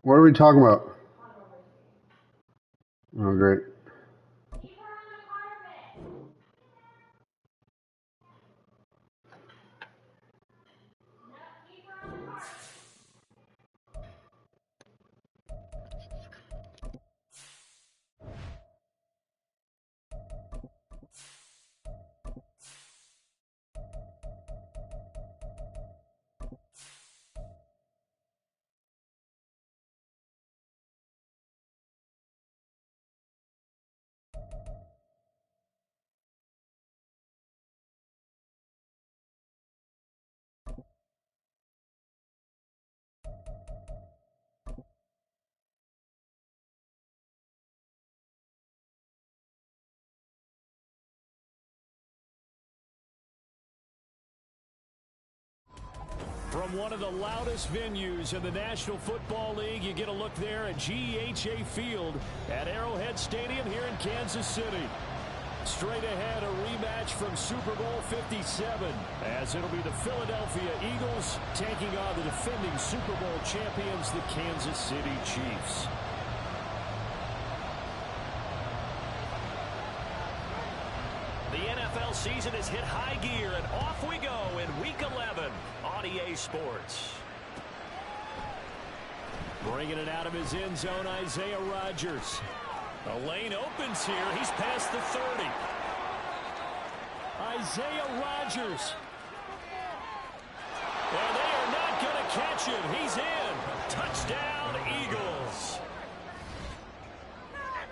What are we talking about? Oh, great. From one of the loudest venues in the National Football League, you get a look there at GEHA Field at Arrowhead Stadium here in Kansas City. Straight ahead, a rematch from Super Bowl 57, as it'll be the Philadelphia Eagles taking on the defending Super Bowl champions, the Kansas City Chiefs. The NFL season has hit high gear, and off we go in Week 11 on EA Sports. Bringing it out of his end zone, Isaiah Rodgers. The lane opens here. He's past the 30. Isaiah Rodgers. And they are not going to catch him. He's in. Touchdown, Eagles.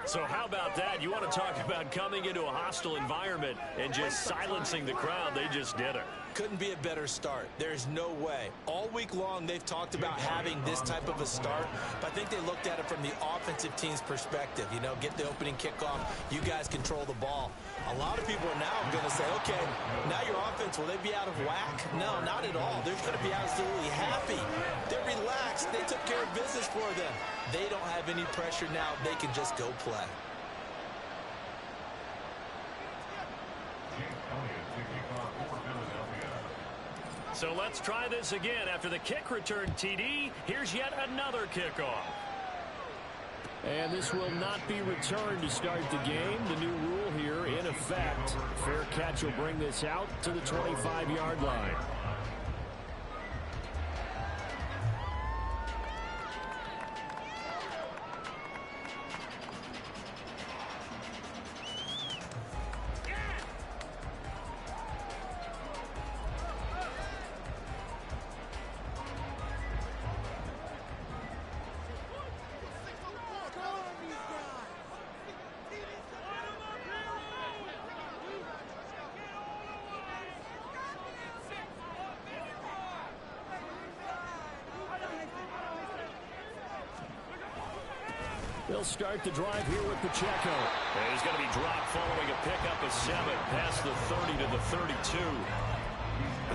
So how about that? You want to talk about coming into a hostile environment and just silencing the crowd. They just did it. Couldn't be a better start. There's no way. All week long, they've talked about having this type of a start, but I think they looked at it from the offensive team's perspective. You know, get the opening kickoff. You guys control the ball. A lot of people are now going to say, okay, now your offense, will they be out of whack? No, not at all. They're going to be absolutely happy. They're relaxed. They took care of business for them. They don't have any pressure now. They can just go play. So let's try this again. After the kick return TD, here's yet another kickoff. And this will not be returned to start the game. The new rule here in effect. Fair catch will bring this out to the 25-yard line. They'll start the drive here with Pacheco. And he's going to be dropped following a pickup of 7 past the 30 to the 32.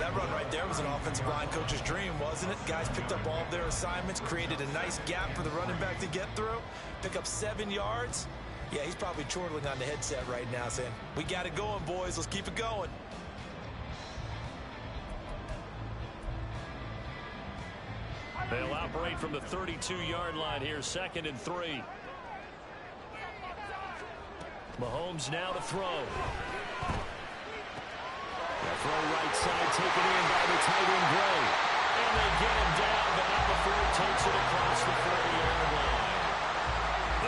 That run right there was an offensive line coach's dream, wasn't it? Guys picked up all of their assignments, created a nice gap for the running back to get through, pick up 7 yards. Yeah, he's probably chortling on the headset right now saying, we got it going, boys. Let's keep it going. They'll operate from the 32-yard line here, 2nd and 3. Mahomes now to throw. The throw right side taken in by the tight end Gray. And they get him down, but not before he takes it across the 40-yard line.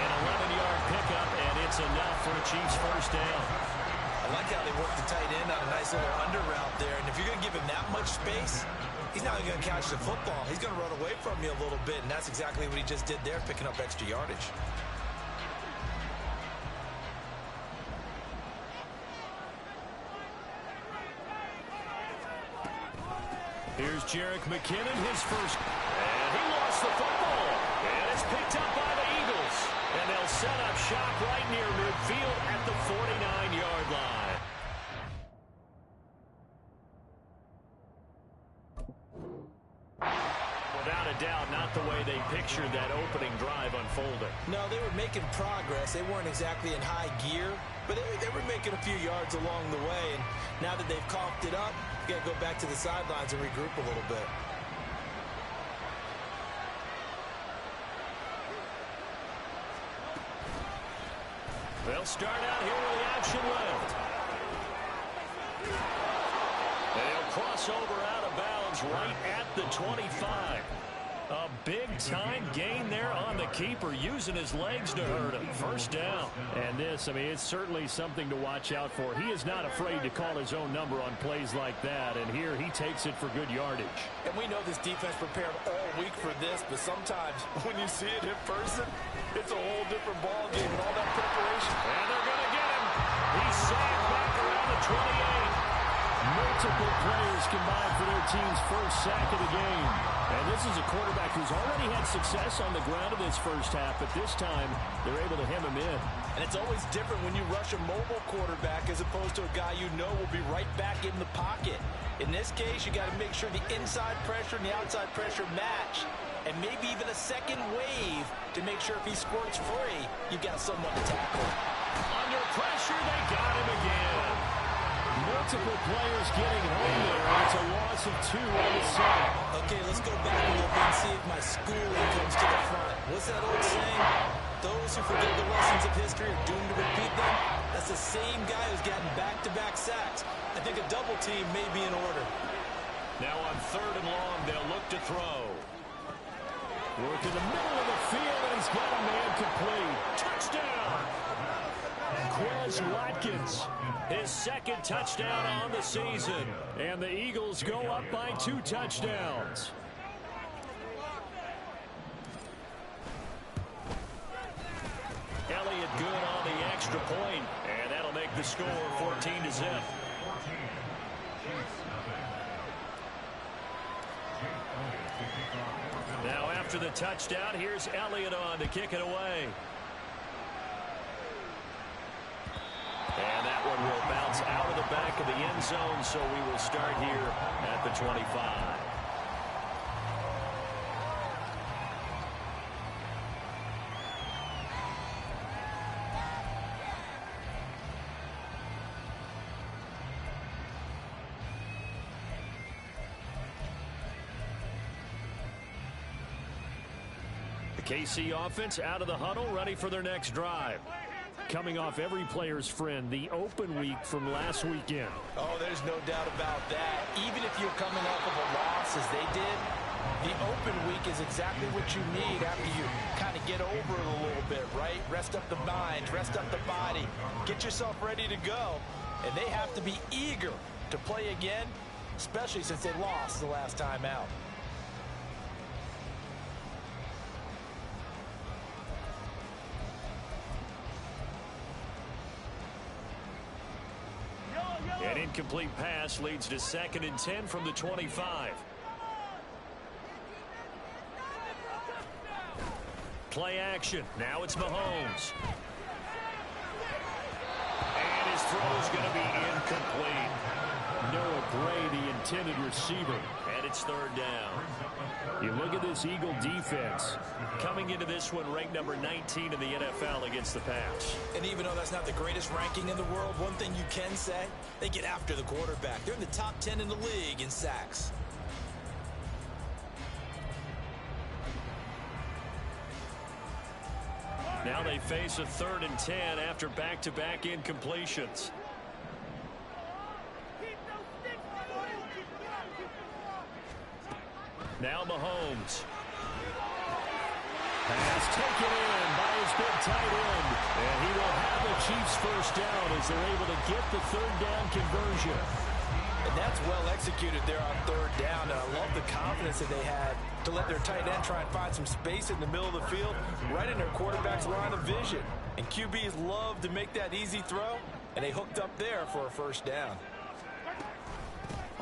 An 11-yard pickup, and it's enough for a Chiefs first down. I like how they worked the tight end on a nice little under route there. And if you're going to give him that much space, he's not going to catch the football. He's going to run away from you a little bit, and that's exactly what he just did there, picking up extra yardage. Here's Jerick McKinnon, his first. And he lost the football. And it's picked up by the Eagles. set up shop right near midfield at the 49-yard line. Without a doubt, not the way they pictured that opening drive unfolding. No, they were making progress. They weren't exactly in high gear, but they were making a few yards along the way. And now that they've coughed it up, you got to go back to the sidelines and regroup a little bit. They'll start out here with the action left. They'll cross over out of bounds right at the 25. A big-time gain there on the keeper, using his legs to hurt him. First down. And this, I mean, it's certainly something to watch out for. He is not afraid to call his own number on plays like that, and here he takes it for good yardage. And we know this defense prepared all week for this, but sometimes when you see it in person, it's a whole different ball game and all that preparation. And they're going to get him. He's sacked back around the 28. Multiple players combined for their team's first sack of the game. And this is a quarterback who's already had success on the ground in this first half, but this time they're able to hem him in. And it's always different when you rush a mobile quarterback as opposed to a guy you know will be right back in the pocket. In this case, you got to make sure the inside pressure and the outside pressure match, and maybe even a second wave to make sure if he squirts free, you've got someone to tackle. Under pressure, they got him again. Multiple players getting home there. It's a loss of 2 on the set. Okay, let's go back a little bit and see if my schooling comes to the front. What's that old saying? Those who forget the lessons of history are doomed to repeat them. That's the same guy who's gotten back-to-back sacks. I think a double team may be in order. Now on 3rd and long, they'll look to throw. Work in the middle of the field, and he's got a man complete. Touchdown! Quez Watkins, his 2nd touchdown on the season. And the Eagles go up by 2 touchdowns. Elliott good on the extra point, and that'll make the score 14-0. Now after the touchdown, here's Elliott on to kick it away. And that one will bounce out of the back of the end zone, so we will start here at the 25. The KC offense out of the huddle, ready for their next drive. Coming off every player's friend, the open week from last weekend. Oh, there's no doubt about that. Even if you're coming off of a loss as they did, the open week is exactly what you need after you kind of get over it a little bit, right? Rest up the mind, rest up the body, get yourself ready to go. And they have to be eager to play again, especially since they lost the last time out. An incomplete pass leads to 2nd and 10 from the 25. Play action. Now it's Mahomes. And his throw is going to be incomplete. Noah Gray, the intended receiver, and it's 3rd down. You look at this Eagle defense coming into this one ranked number 19 in the NFL against the pass. And even though that's not the greatest ranking in the world, one thing you can say, they get after the quarterback. They're in the top 10 in the league in sacks. Now they face a 3rd and 10 after back-to-back incompletions. Now Mahomes. Pass taken in by his big tight end. And he will have the Chiefs first down as they're able to get the 3rd down conversion. And that's well executed there on 3rd down. And I love the confidence that they had to let their tight end try and find some space in the middle of the field, right in their quarterback's line of vision. And QBs love to make that easy throw, and they hooked up there for a first down.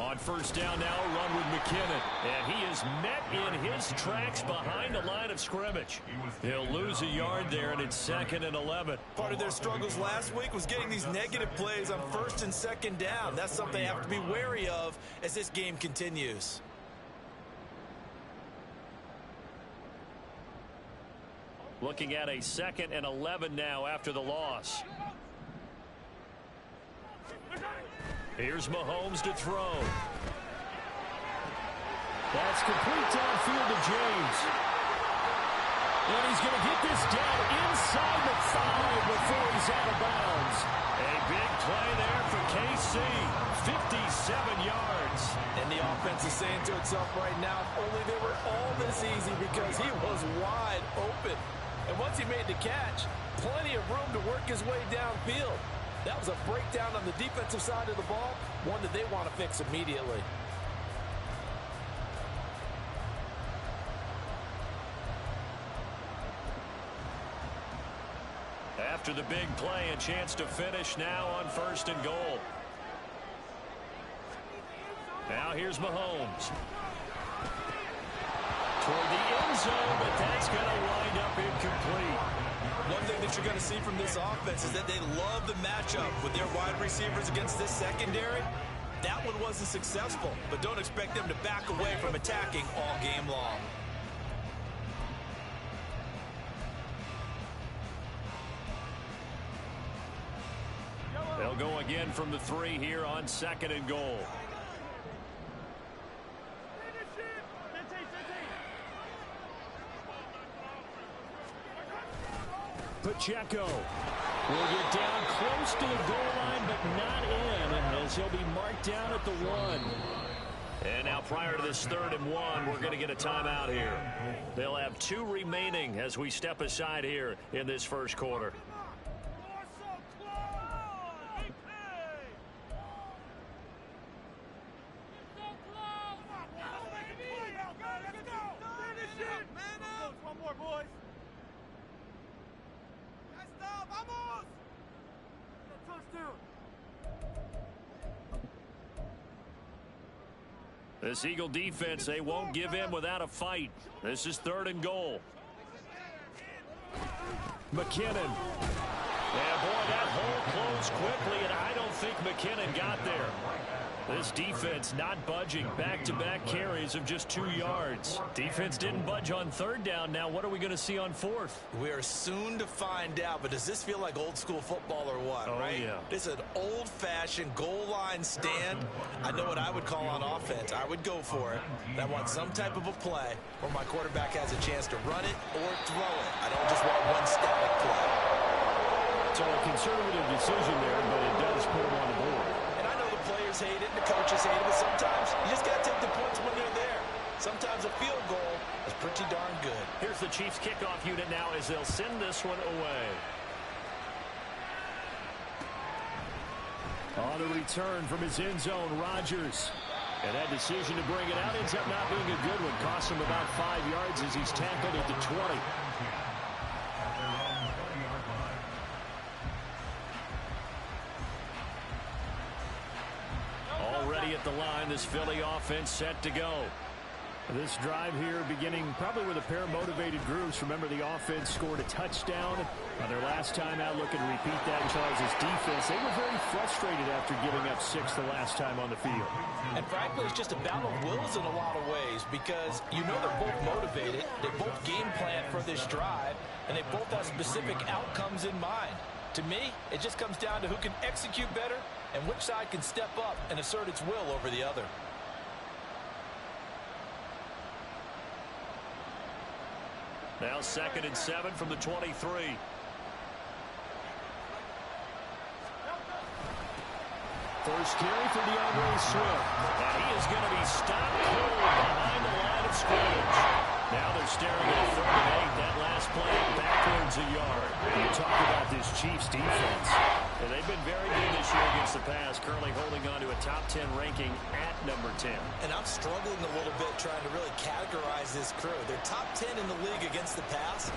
On first down now, a run with McKinnon. And he is met in his tracks behind the line of scrimmage. He'll lose a yard there, and it's 2nd and 11. Part of their struggles last week was getting these negative plays on 1st and 2nd down. That's something they have to be wary of as this game continues. Looking at a 2nd and 11 now after the loss. Here's Mahomes to throw. That's complete downfield to James. And he's going to get this down inside the 5 before he's out of bounds. A big play there for KC. 57 yards. And the offense is saying to itself right now, if only they were all this easy, because he was wide open. And once he made the catch, plenty of room to work his way downfield. That was a breakdown on the defensive side of the ball, one that they want to fix immediately. After the big play, a chance to finish now on 1st and goal. Now here's Mahomes. Toward the end zone, but that's going to wind up incomplete. One thing that you're going to see from this offense is that they love the matchup with their wide receivers against this secondary. That one wasn't successful, but don't expect them to back away from attacking all game long. They'll go again from the 3 here on 2nd and goal. Pacheco will get down close to the goal line, but not in, as he'll be marked down at the 1. And now prior to this 3rd and 1, we're going to get a timeout here. They'll have 2 remaining as we step aside here in this first quarter. This Eagle defense, they won't give in without a fight. This is 3rd and goal. McKinnon. And boy, that hole closed quickly, and I don't think McKinnon got there. This defense not budging. Back-to-back carries of just 2 yards. Defense didn't budge on 3rd down. Now what are we going to see on 4th? We are soon to find out, but does this feel like old school football or what, right? Yeah. This is an old-fashioned goal line stand. I know what I would call on offense. I would go for it. I want some type of a play where my quarterback has a chance to run it or throw it. I don't just want one static play. So a conservative decision there, but it does put him on the board. And I know the players hate it and the coaches hate it, but sometimes you just got to take the points when they're there. Sometimes a field goal is pretty darn good. Here's the Chiefs kickoff unit now as they'll send this one away. On the return from his end zone, Rodgers. And that decision to bring it out ends up not being a good one. Costs him about 5 yards as he's tackled at the 20. Already at the line, this Philly offense set to go. This drive here beginning probably with a pair of motivated groups. Remember, the offense scored a touchdown on their last time out. Looking to repeat that in Charles' defense. They were very frustrated after giving up 6 the last time on the field. And frankly, it's just a battle of wills in a lot of ways, because you know they're both motivated. They both game plan for this drive, and they both have specific outcomes in mind. To me, it just comes down to who can execute better and which side can step up and assert its will over the other. Now 2nd and 7 from the 23. First carry for DeAndre Swift. And he is going to be stopped cold behind the line of scrimmage. Now they're staring at 3rd and 8. That last play backwards a yard. You talk about this Chiefs defense. And they've been very good this year against the pass, currently holding on to a top 10 ranking at number 10. And I'm struggling a little bit trying to really categorize this crew. They're top 10 in the league against the pass,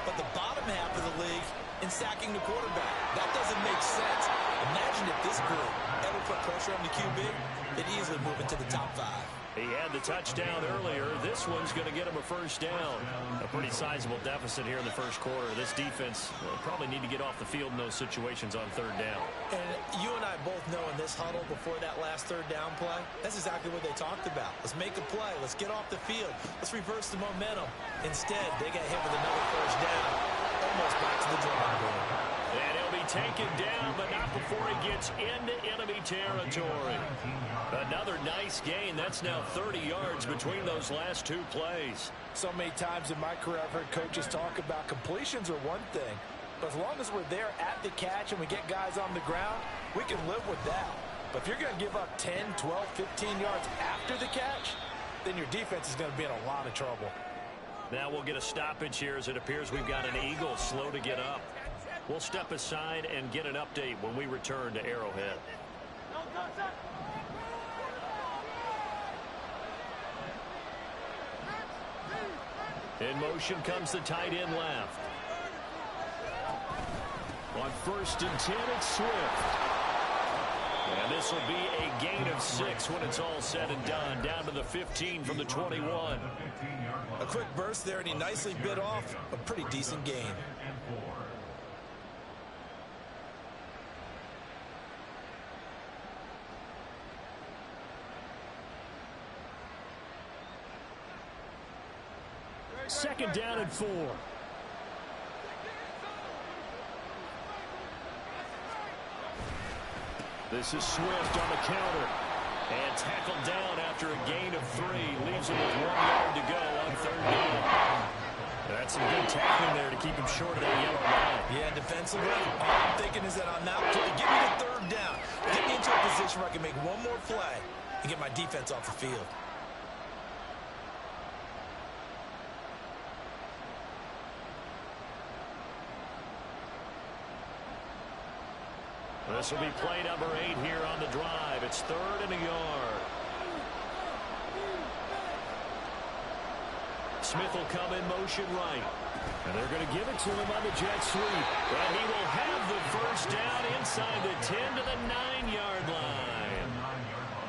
but the bottom half of the league and sacking the quarterback. That doesn't make sense. Imagine if this group ever put pressure on the QB, it'd easily move into the top 5. He had the touchdown earlier. This one's going to get him a first down. A pretty sizable deficit here in the first quarter. This defense will probably need to get off the field in those situations on third down. And you and I both know in this huddle before that last third down play, that's exactly what they talked about. Let's make a play. Let's get off the field. Let's reverse the momentum. Instead, they got hit with another first down. Almost back to the drawing board. And he'll be taken down, but not before he gets into enemy territory. Another nice gain. That's now 30 yards between those last 2 plays. So many times in my career I've heard coaches talk about completions are one thing. But as long as we're there at the catch and we get guys on the ground, we can live with that. But if you're going to give up 10, 12, 15 yards after the catch, then your defense is going to be in a lot of trouble. Now we'll get a stoppage here as it appears we've got an Eagle slow to get up. We'll step aside and get an update when we return to Arrowhead. In motion comes the tight end left. On 1st and 10, it's Swift. And this will be a gain of 6 when it's all said and done. Down to the 15 from the 21. A quick burst there, and he nicely bit off a pretty decent gain. Second down and 4. This is Swift on the counter. And tackled down after a gain of 3. Leaves him with 1 yard to go on third down. That's some good tackling there to keep him short of that yellow line. Yeah, defensively, all I'm thinking is that on that play, give me the third down. Get me into a position where I can make one more play and get my defense off the field. This will be play number 8 here on the drive. It's 3rd and a yard. Smith will come in motion right. And they're going to give it to him on the jet sweep. And he will have the first down inside the 10 to the 9-yard line.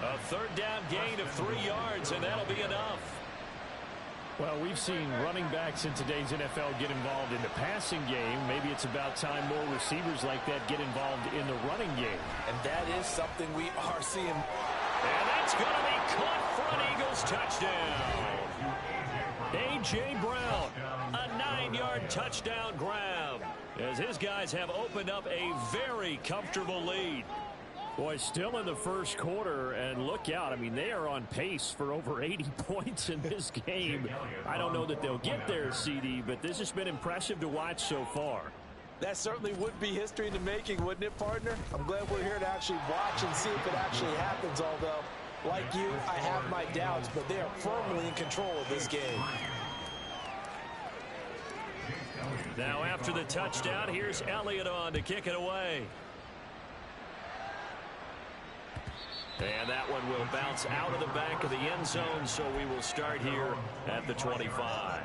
A third down gain of 3 yards, and that'll be enough. Well, we've seen running backs in today's NFL get involved in the passing game. Maybe it's about time more receivers like that get involved in the running game. And that is something we are seeing. And that's going to be caught for an Eagles touchdown. A.J. Brown, a 9-yard touchdown grab, as his guys have opened up a very comfortable lead. Boy, still in the first quarter, and look out. I mean, they are on pace for over 80 points in this game. I don't know that they'll get there, CD, but this has been impressive to watch so far. That certainly would be history in the making, wouldn't it, partner? I'm glad we're here to actually watch and see if it actually happens, although, like you, I have my doubts, but they are firmly in control of this game. Now after the touchdown, here's Elliott on to kick it away. And that one will bounce out of the back of the end zone, so we will start here at the 25.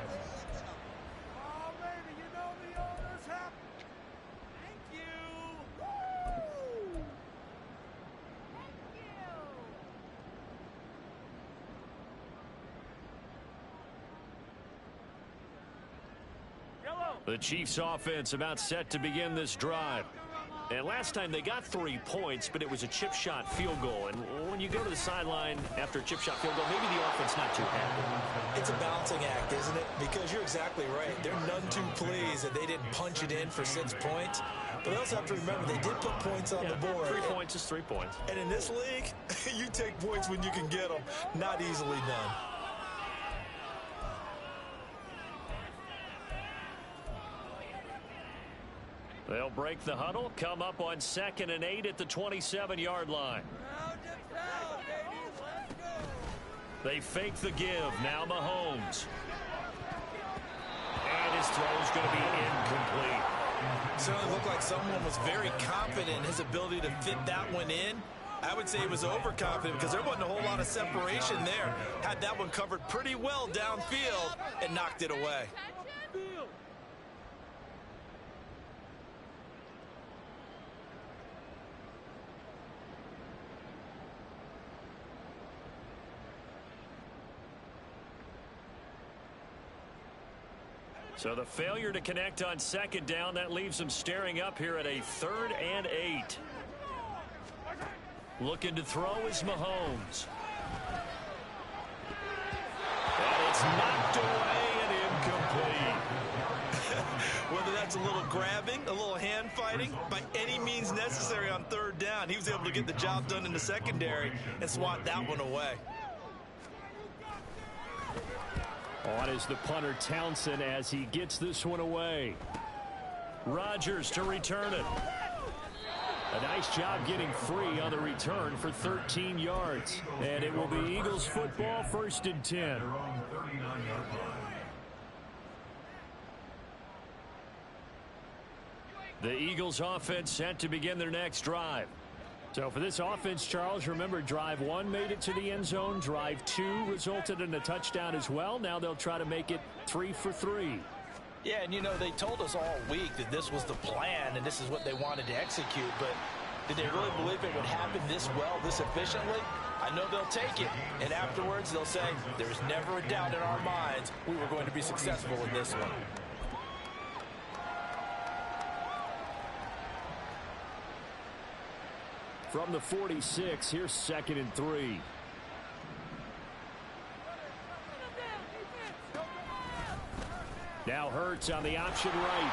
The Chiefs offense about set to begin this drive. And last time they got 3 points, but it was a chip shot field goal. And when you go to the sideline after a chip shot field goal, maybe the offense not too happy. It's a balancing act, isn't it? Because you're exactly right. They're none too pleased that they didn't punch it in for 6 points. But they also have to remember they did put points on the board. 3 points is 3 points. And in this league, you take points when you can get them. Not easily done. They'll break the huddle, come up on 2nd and 8 at the 27-yard line. They fake the give. Now Mahomes. And his throw's going to be incomplete. Certainly looked like someone was very confident in his ability to fit that one in. I would say he was overconfident because there wasn't a whole lot of separation there. Had that one covered pretty well downfield and knocked it away. So the failure to connect on second down, that leaves them staring up here at a 3rd and 8. Looking to throw is Mahomes. And it's knocked away and incomplete. Whether that's a little grabbing, a little hand fighting, by any means necessary on 3rd down, he was able to get the job done in the secondary and swat that one away. On is the punter Townsend as he gets this one away. Rodgers to return it. A nice job getting free on the return for 13 yards. And it will be Eagles football, 1st and 10. The Eagles offense set to begin their next drive. So for this offense, Charles, remember drive 1 made it to the end zone. Drive 2 resulted in a touchdown as well. Now they'll try to make it 3 for 3. Yeah, and you know, they told us all week that this was the plan and this is what they wanted to execute, but did they really believe it would happen this well, this efficiently? I know they'll take it, and afterwards they'll say, there's never a doubt in our minds we were going to be successful in this one. From the 46, here's 2nd and 3. Now Hurts on the option right.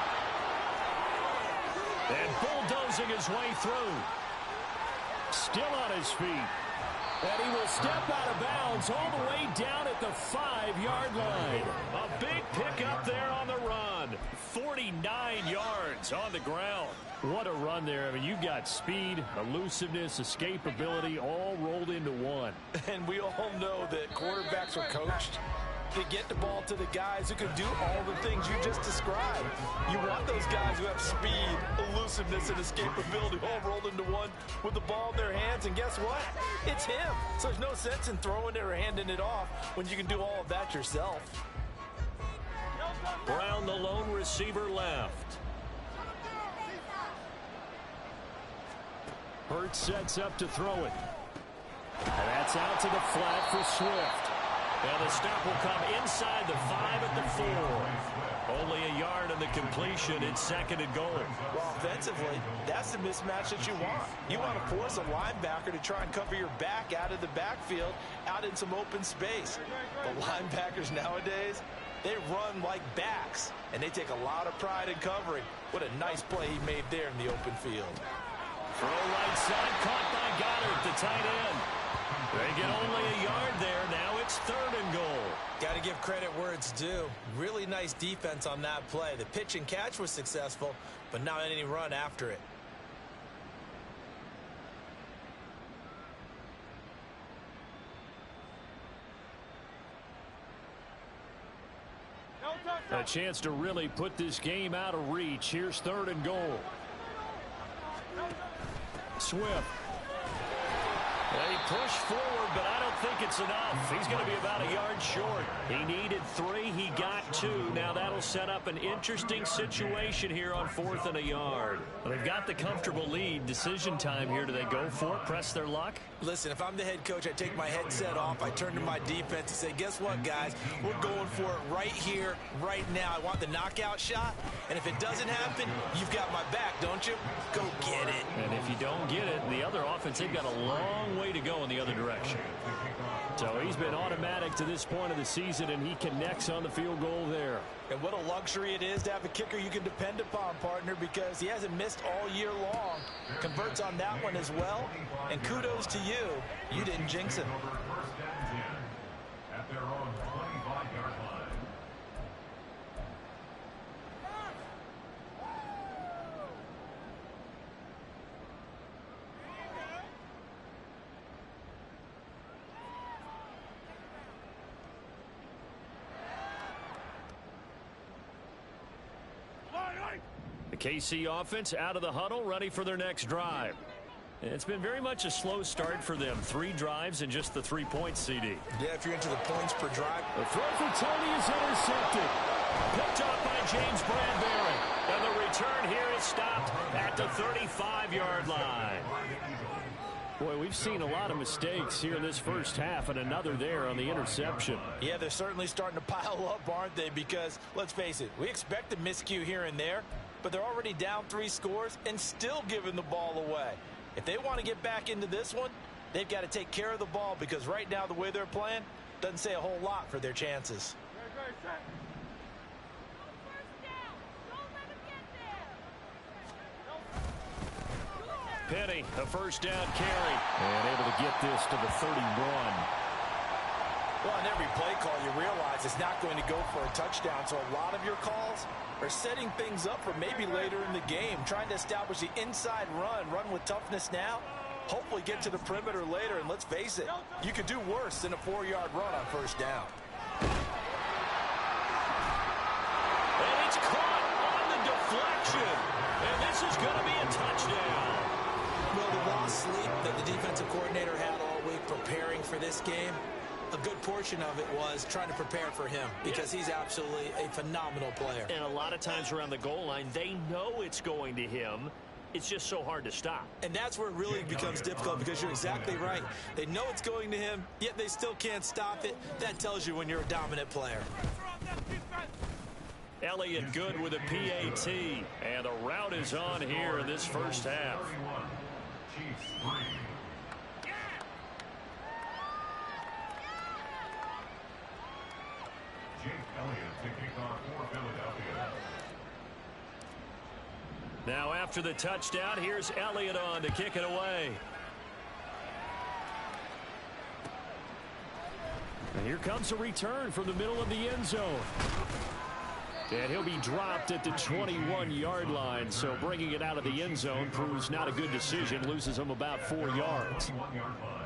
And bulldozing his way through. Still on his feet. And he will step out of bounds all the way down at the 5-yard line. A big pickup there on the run. 49 yards on the ground. What a run there. I mean, you've got speed, elusiveness, escapability all rolled into one. And we all know that quarterbacks are coached to get the ball to the guys who can do all the things you just described. You want those guys who have speed, elusiveness, and escapability all rolled into one with the ball in their hands, and guess what? It's him. So there's no sense in throwing it or handing it off when you can do all of that yourself. Brown, the lone receiver, left. Hurts sets up to throw it. And that's out to the flat for Swift. And the stop will come inside the 5 at the 4. Only a yard on the completion. It's 2nd and goal. Well, offensively, that's the mismatch that you want. You want to force a linebacker to try and cover your back out of the backfield, out in some open space. The linebackers nowadays, they run like backs, and they take a lot of pride in covering. What a nice play he made there in the open field. Throw right side, caught by Goddard, the tight end. They get only a yard there. Now it's 3rd and goal. Got to give credit where it's due. Really nice defense on that play. The pitch and catch was successful, but not any run after it. A chance to really put this game out of reach. Here's 3rd and goal. Swift. They push forward, but I don't think it's enough. He's going to be about a yard short. He needed 3. He got 2. Now that'll set up an interesting situation here on 4th and a yard. Well, they've got the comfortable lead. Decision time here. Do they go for it, press their luck? Listen, if I'm the head coach, I take my headset off. I turn to my defense and say, guess what, guys? We're going for it right here, right now. I want the knockout shot. And if it doesn't happen, you've got my back, don't you? Go get it. And if you don't get it, the other offense, they've got a long way to go in the other direction. So he's been automatic to this point of the season, and he connects on the field goal there. And what a luxury it is to have a kicker you can depend upon, partner, because he hasn't missed all year long. Converts on that one as well. And kudos to you. You didn't jinx him. At their own 25-yard line. The KC offense out of the huddle, ready for their next drive. It's been very much a slow start for them. 3 drives and just the 3 points, CD. Yeah, if you're into the points per drive. The throw for Tony is intercepted. Picked off by James Bradbury. And the return here is stopped at the 35-yard line. Boy, we've seen a lot of mistakes here in this first half, and another there on the interception. Yeah, they're certainly starting to pile up, aren't they? Because, let's face it, we expect a miscue here and there, but they're already down 3 scores and still giving the ball away. If they want to get back into this one, they've got to take care of the ball, because right now the way they're playing doesn't say a whole lot for their chances. Penny, a first down carry, and able to get this to the 31. Well, on every play call, you realize it's not going to go for a touchdown, so a lot of your calls are setting things up for maybe later in the game, trying to establish the inside run with toughness now, hopefully get to the perimeter later, and let's face it, you could do worse than a 4-yard run on first down. And it's caught on the deflection, and this is going to be a touchdown. Well, the lost sleep that the defensive coordinator had all week preparing for this game, a good portion of it was trying to prepare for him because he's absolutely a phenomenal player. And a lot of times around the goal line, they know it's going to him. It's just so hard to stop. And that's where it really becomes difficult because you're exactly right. They know it's going to him, yet they still can't stop it. That tells you when you're a dominant player. Elliott good with a PAT. And the route is on here in this first half. Chiefs 3. Jake Elliott to kick off for Philadelphia. Now after the touchdown, here's Elliott on to kick it away. And here comes a return from the middle of the end zone. And he'll be dropped at the 21-yard line, so bringing it out of the end zone proves not a good decision, loses him about 4 yards. 21-yard line.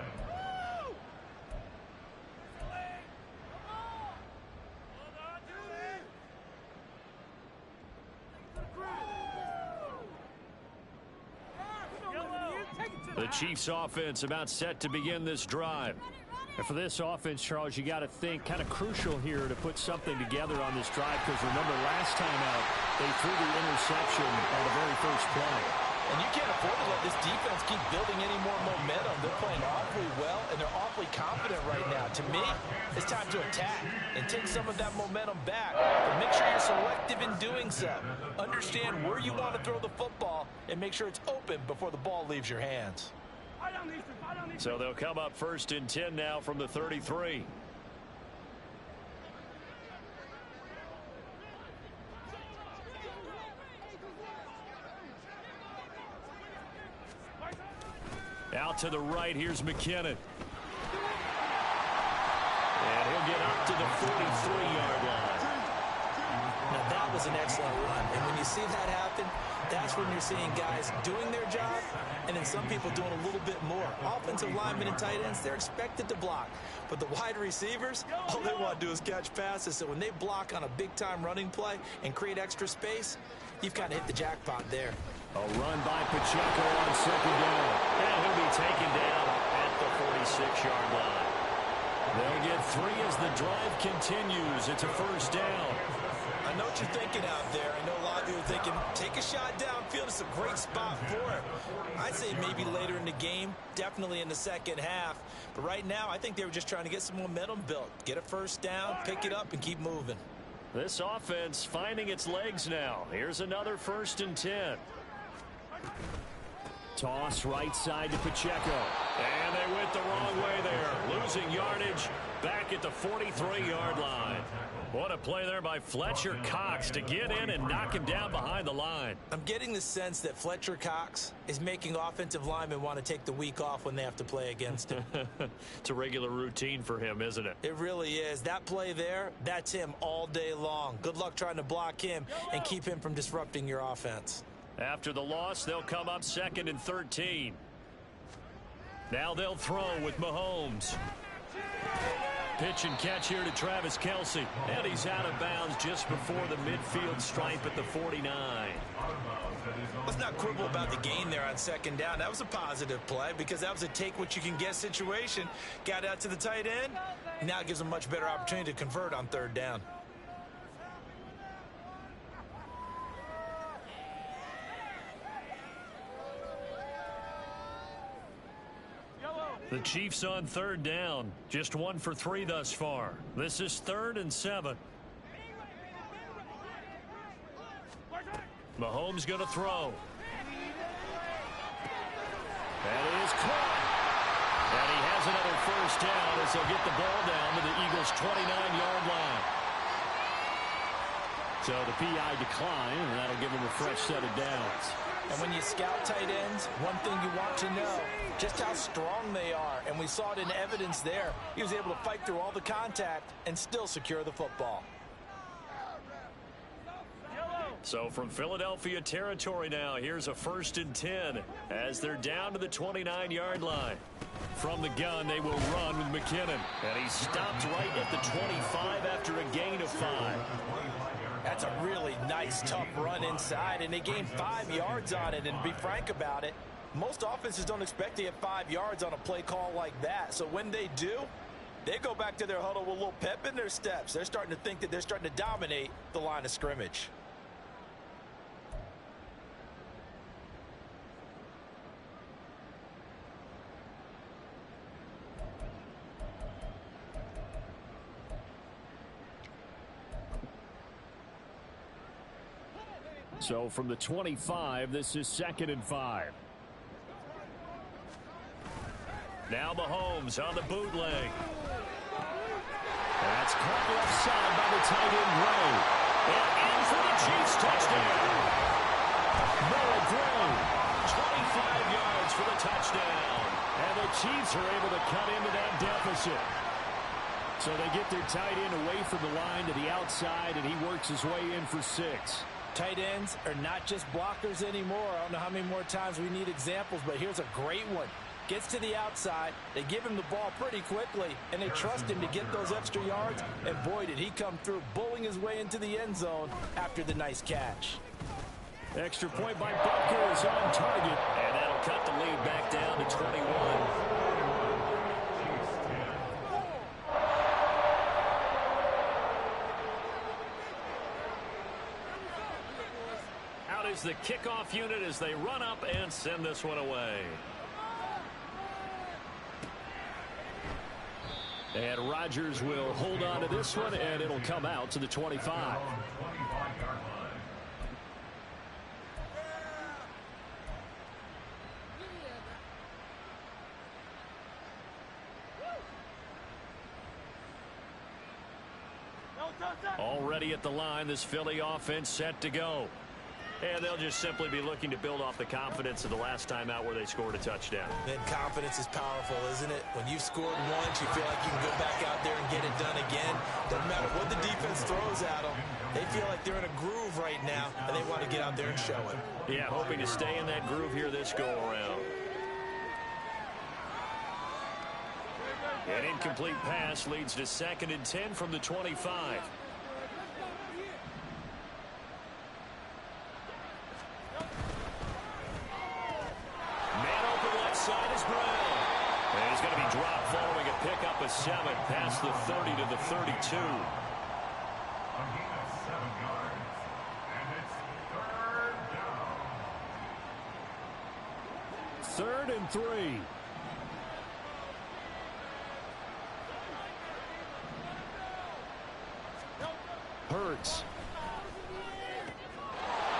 The Chiefs offense about set to begin this drive. And for this offense, Charles, you got to think kind of crucial here to put something together on this drive, because remember last time out they threw the interception on the very first play. And you can't afford to let this defense keep building any more momentum. They're playing awfully well, and they're awfully confident right now. To me, it's time to attack and take some of that momentum back. But make sure you're selective in doing so. Understand where you want to throw the football and make sure it's open before the ball leaves your hands. So they'll come up first and 10 now from the 33. Out to the right, here's McKinnon. And he'll get up to the 43-yard line. Now, that was an excellent run. And when you see that happen, that's when you're seeing guys doing their job and then some people doing a little bit more. Offensive linemen and tight ends, they're expected to block. But the wide receivers, all they want to do is catch passes. So when they block on a big-time running play and create extra space, you've kind of hit the jackpot there. A run by Pacheco on second down. And he'll be taken down at the 46-yard line. They'll get 3 as the drive continues. It's a first down. I know what you're thinking out there. I know a lot of you are thinking, take a shot downfield. It's a great spot for it. I'd say maybe later in the game, definitely in the second half. But right now, I think they were just trying to get some momentum built. Get a first down, pick it up, and keep moving. This offense finding its legs now. Here's another first and 10. Toss right side to Pacheco. And they went the wrong way there. Losing yardage back at the 43-yard line. What a play there by Fletcher Cox to get in and knock him down behind the line. I'm getting the sense that Fletcher Cox is making offensive linemen want to take the week off when they have to play against him. It's a regular routine for him, isn't it? It really is. That play there, that's him all day long. Good luck trying to block him and keep him from disrupting your offense. After the loss, they'll come up second and 13. Now they'll throw with Mahomes. Pitch and catch here to Travis Kelce. And he's out of bounds just before the midfield stripe at the 49. Let's not quibble about the gain there on second down. That was a positive play because that was a take-what-you-can-get situation. Got out to the tight end. Now it gives them a much better opportunity to convert on third down. The Chiefs on third down. Just 1 for 3 thus far. This is 3rd and 7. Mahomes going to throw. That is caught. And he has another first down as they'll get the ball down to the Eagles' 29-yard line. So the PI decline, and that'll give him a fresh set of downs. And when you scout tight ends, one thing you want to know, just how strong they are. And we saw it in evidence there. He was able to fight through all the contact and still secure the football. So from Philadelphia territory now, here's a 1st and 10 as they're down to the 29-yard line. From the gun, they will run with McKinnon. And he stopped right at the 25 after a gain of 5. That's a really nice, tough run inside, and they gained 5 yards on it. And to be frank about it, most offenses don't expect to get 5 yards on a play call like that. So when they do, they go back to their huddle with a little pep in their steps. They're starting to think that they're starting to dominate the line of scrimmage. So from the 25, this is 2nd and 5. Now Mahomes on the bootleg. That's caught left side by the tight end Gray. And in for the Chiefs touchdown. Noah Gray, 25 yards for the touchdown. And the Chiefs are able to cut into that deficit. So they get their tight end away from the line to the outside, and he works his way in for 6. Tight ends are not just blockers anymore. I don't know how many more times we need examples, but here's a great one. Gets to the outside, they give him the ball pretty quickly, and they trust him to get those extra yards, and boy, did he come through, bullying his way into the end zone after the nice catch. Extra point by Butker is on target, and that'll cut the lead back down to 21. Is the kickoff unit as they run up and send this one away. And Rodgers will hold on to this one, and it'll come out to the 25. Already at the line, this Philly offense set to go. And they'll just simply be looking to build off the confidence of the last time out where they scored a touchdown. And confidence is powerful, isn't it? When you've scored once, you feel like you can go back out there and get it done again. Doesn't matter what the defense throws at them. They feel like they're in a groove right now, and they want to get out there and show it. Yeah, hoping to stay in that groove here this go-around. An incomplete pass leads to 2nd and 10 from the 25. Side is Brown. And he's going to be dropped following a pickup of 7 past the 30 to the 32. A gain of 7 yards, and it's 3rd down. 3rd and 3. Hurts.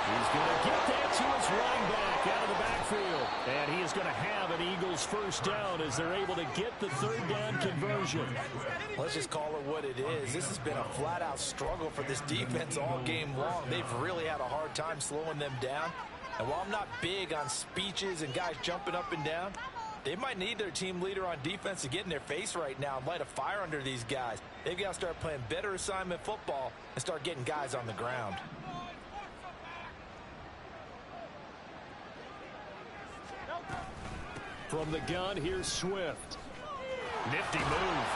He's going to get that to his running back out of the backfield. And he is going to have an Eagles first down as they're able to get the 3rd down conversion. Let's just call it what it is. This has been a flat-out struggle for this defense all game long. They've really had a hard time slowing them down. And while I'm not big on speeches and guys jumping up and down, they might need their team leader on defense to get in their face right now and light a fire under these guys. They've got to start playing better assignment football and start getting guys on the ground. From the gun, here's Swift. Nifty move.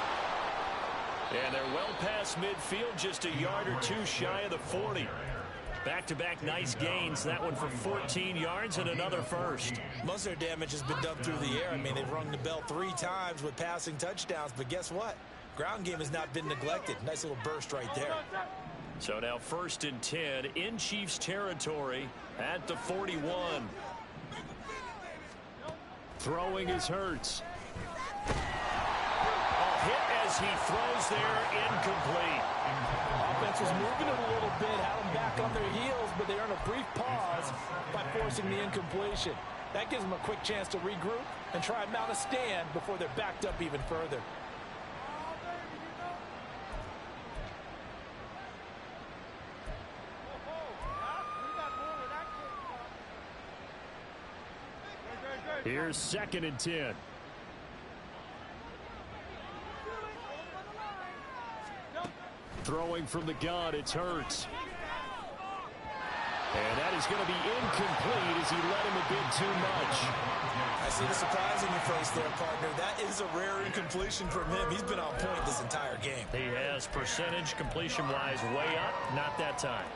And they're well past midfield, just a yard or 2 shy of the 40. Back-to-back nice gains. That one for 14 yards and another first. Most of their damage has been done through the air. I mean, they've rung the bell 3 times with passing touchdowns, but guess what? Ground game has not been neglected. Nice little burst right there. So now 1st and 10 in Chiefs territory at the 41. Throwing is Hurts. hit as he throws there, incomplete. Offense was moving it a little bit, had them back on their heels, but they earned a brief pause by forcing the incompletion. That gives them a quick chance to regroup and try and mount a stand before they're backed up even further. Here's 2nd and 10. Throwing from the gun, it's Hurts. And that is going to be incomplete as he led him a bit too much. I see the surprise in your face there, partner. That is a rare incompletion from him. He's been on point this entire game. He has percentage completion-wise way up, not that time.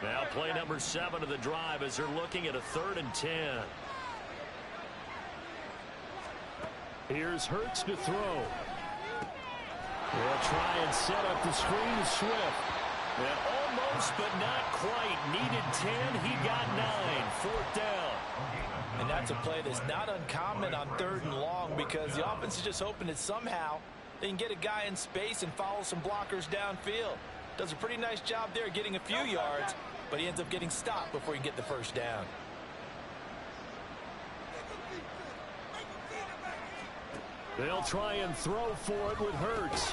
Now play number 7 of the drive as they're looking at a 3rd and 10. Here's Hurts to throw. They'll try and set up the screen to Swift. And almost, but not quite. Needed 10. He got 9. 4th down. And that's a play that's not uncommon on 3rd and long because the offense is just hoping that somehow they can get a guy in space and follow some blockers downfield. Does a pretty nice job there getting a few yards, but he ends up getting stopped before he can get the first down. They'll try and throw for it with Hurts.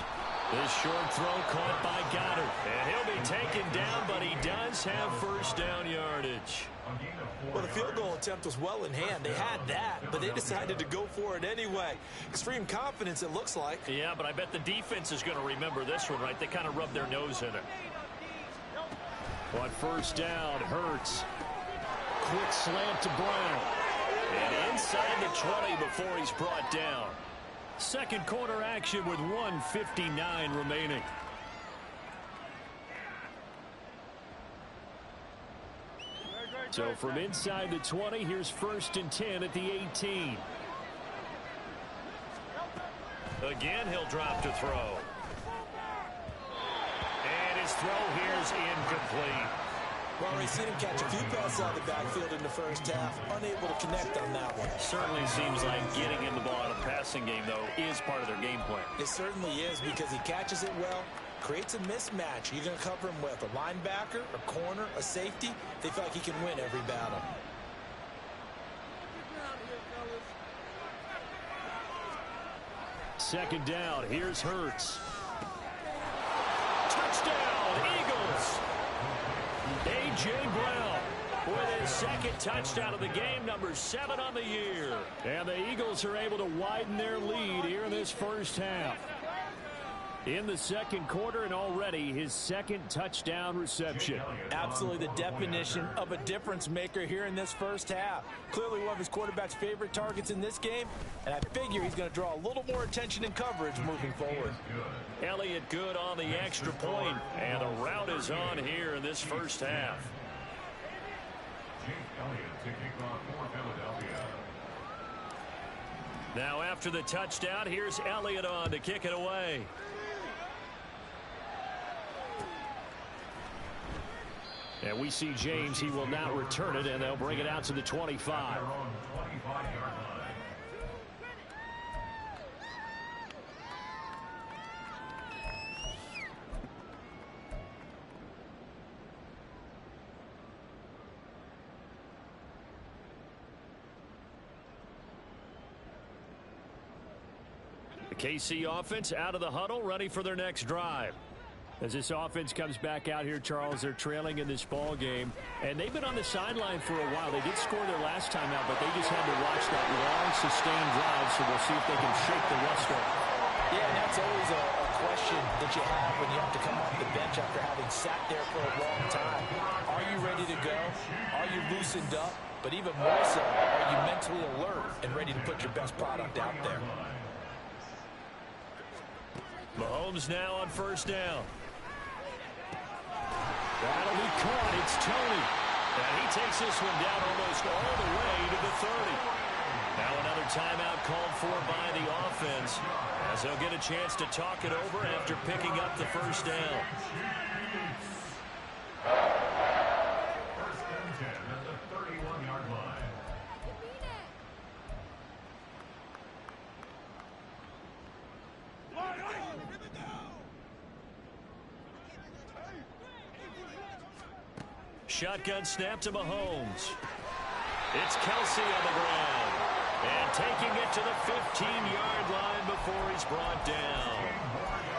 This short throw caught by Goddard. And he'll be taken down, but he does have first down yardage. Well, the field goal attempt was well in hand. They had that, but they decided to go for it anyway. Extreme confidence, it looks like. Yeah, but I bet the defense is going to remember this one, right? They kind of rubbed their nose in it. On first down, Hurts. Quick slant to Brown. And inside the 20 before he's brought down. Second quarter action with 1:59 remaining. So from inside the 20, here's 1st and 10 at the 18. Again, he'll drop to throw. And his throw here's incomplete. Well, we've seen him catch a few passes out of the backfield in the first half. Unable to connect on that one. Certainly seems like getting him the ball in a passing game, though, is part of their game plan. It certainly is because he catches it well, creates a mismatch. You're going to cover him with a linebacker, a corner, a safety. They feel like he can win every battle. Second down, here's Hurts. Touchdown, Eagles! A.J. Brown with his second touchdown of the game, number 7 on the year. And the Eagles are able to widen their lead here in this first half. In the second quarter, and already his second touchdown reception. Absolutely the definition of a difference maker here in this first half. Clearly one of his quarterback's favorite targets in this game, and I figure he's going to draw a little more attention and coverage moving forward. Elliott good on the extra point, and the route is on here in this first half. Now after the touchdown, here's Elliott on to kick it away. And we see James, he will not return it, and they'll bring it out to the 25. The KC offense out of the huddle, ready for their next drive. As this offense comes back out here, Charles, they're trailing in this ball game, and they've been on the sideline for a while. They did score their last time out, but they just had to watch that long, sustained drive, so we'll see if they can shake the rust off. Yeah, and that's always a question that you have when you have to come off the bench after having sat there for a long time. Are you ready to go? Are you loosened up? But even more so, are you mentally alert and ready to put your best product out there? Mahomes now on first down. That'll be caught. It's Tony. And he takes this one down almost all the way to the 30. Now another timeout called for by the offense as they'll get a chance to talk it over after picking up the first down. First and 10 at the 31-yard line. shotgun snap to Mahomes. It's Kelsey on the ground. And taking it to the 15-yard line before he's brought down.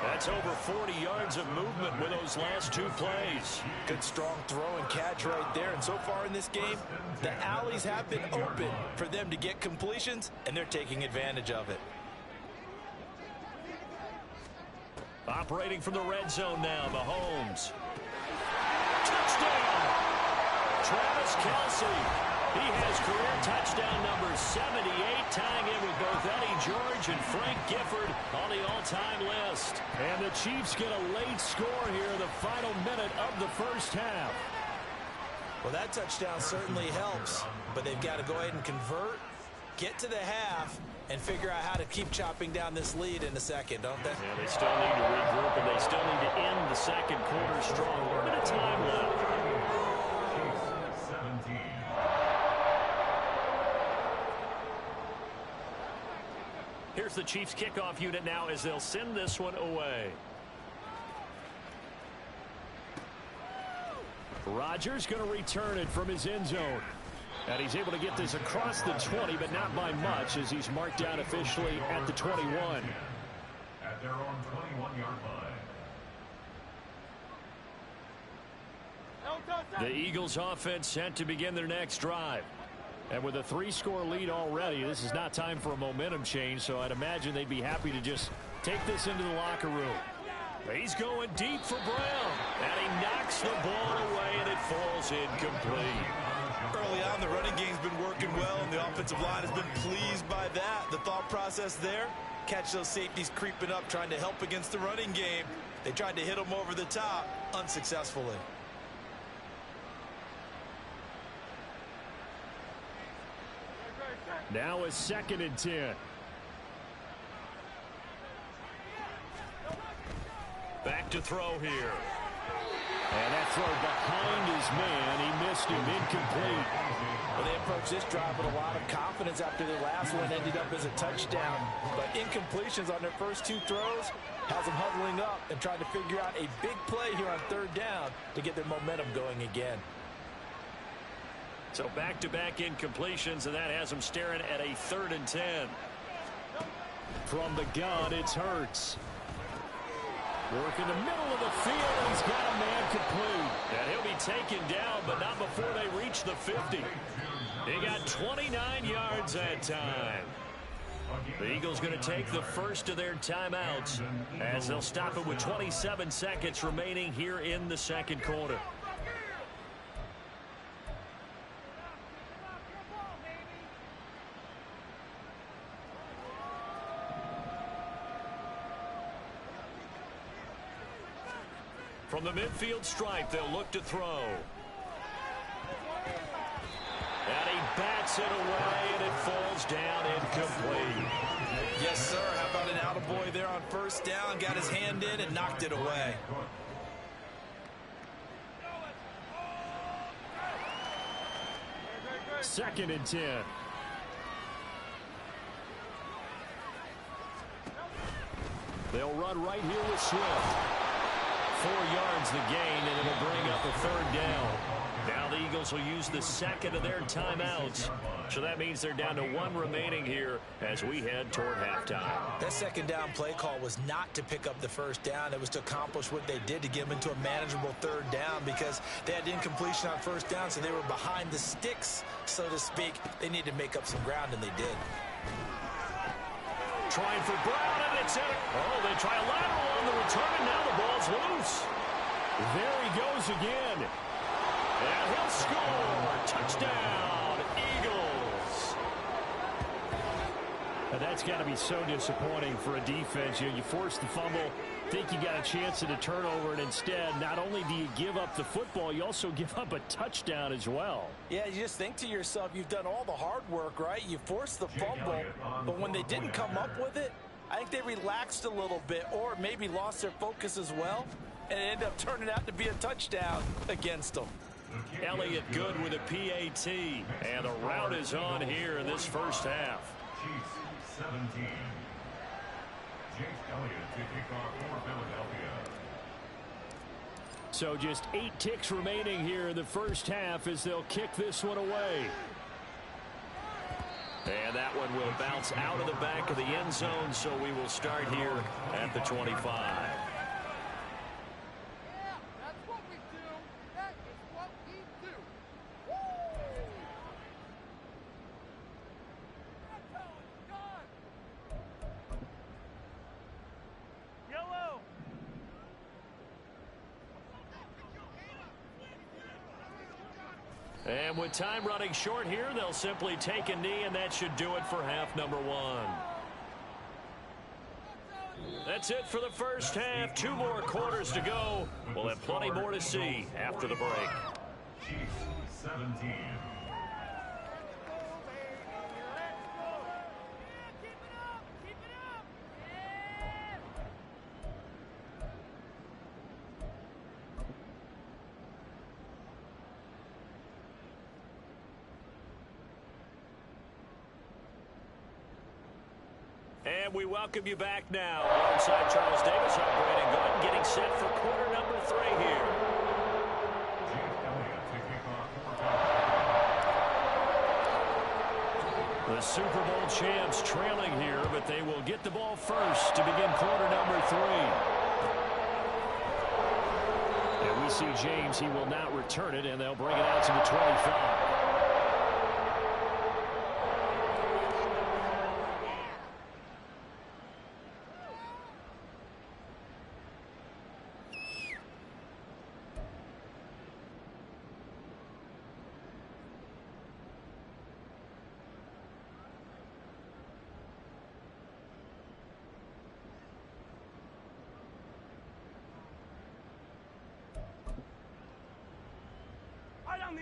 That's over 40 yards of movement with those last two plays. Good strong throw and catch right there. And so far in this game, the alleys have been open for them to get completions, and they're taking advantage of it. Operating from the red zone now, Mahomes. Touchdown! Travis Kelsey. He has career touchdown number 78, tying in with both Eddie George and Frank Gifford on the all-time list. And the Chiefs get a late score here in the final minute of the first half. Well, that touchdown certainly helps, but they've got to go ahead and convert, get to the half, and figure out how to keep chopping down this lead in a second, don't they? Yeah, they still need to regroup, and they still need to end the second quarter strong. A little bit of time left. Here's the Chiefs kickoff unit now as they'll send this one away. Rodgers going to return it from his end zone. And he's able to get this across the 20, but not by much as he's marked down officially at the 21. At their own 21-yard line. The Eagles offense set to begin their next drive. And with a 3-score lead already, this is not time for a momentum change, so I'd imagine they'd be happy to just take this into the locker room. He's going deep for Brown, and he knocks the ball away, and it falls incomplete. Early on, the running game's been working well, and the offensive line has been pleased by that. The thought process there, catch those safeties creeping up, trying to help against the running game. They tried to hit them over the top, unsuccessfully. Now a 2nd and 10. Back to throw here. And that throw behind his man. He missed him, incomplete. Well, they approached this drive with a lot of confidence after their last one ended up as a touchdown. But incompletions on their first 2 throws has them huddling up and trying to figure out a big play here on 3rd down to get their momentum going again. So back-to-back incompletions, and that has them staring at a 3rd and 10. From the gun, it's Hurts. Work in the middle of the field, and he's got a man complete. And he'll be taken down, but not before they reach the 50. They got 29 yards that time. The Eagles going to take the first of their timeouts as they'll stop it with 27 seconds remaining here in the second quarter. From the midfield stripe, they'll look to throw. And he bats it away, and it falls down incomplete. Yes, sir. How about an attaboy there on 1st down? Got his hand in and knocked it away. Second and 10. They'll run right here with Swift. 4 yards the gain, and it'll bring up a 3rd down. Now the Eagles will use the 2nd of their timeouts. So that means they're down to 1 remaining here as we head toward halftime. That 2nd down play call was not to pick up the 1st down. It was to accomplish what they did, to get them into a manageable 3rd down, because they had incompletion on 1st down, so they were behind the sticks, so to speak. They needed to make up some ground, and they did. Trying for Brown, and it's in. Oh, they try a lateral on the return, and now the ball's loose. There he goes again. And he'll score. Touchdown, Eagles. And that's got to be so disappointing for a defense. You force the fumble, think you got a chance at a turnover, and instead, not only do you give up the football, you also give up a touchdown as well. Yeah, you just think to yourself, you've done all the hard work, right? You forced the fumble, but when they didn't come up with it, I think they relaxed a little bit or maybe lost their focus as well, and it ended up turning out to be a touchdown against them. Elliott good with a PAT, and the route is on here in this first half. Chiefs 17. Jake Elliott to kick off for Philadelphia. So just 8 ticks remaining here in the first half as they'll kick this one away. And that one will bounce out of the back of the end zone, so we will start here at the 25. And with time running short here, they'll simply take a knee, and that should do it for half number 1. That's it for the first half. 2 more quarters to go. We'll have plenty more to see after the break. Chiefs 17. And we welcome you back now. Alongside Charles Davis, I'm Brandon Gordon, getting set for quarter number 3 here. The Super Bowl champs trailing here, but they will get the ball first to begin quarter number 3. And we see James. He will not return it, and they'll bring it out to the 25.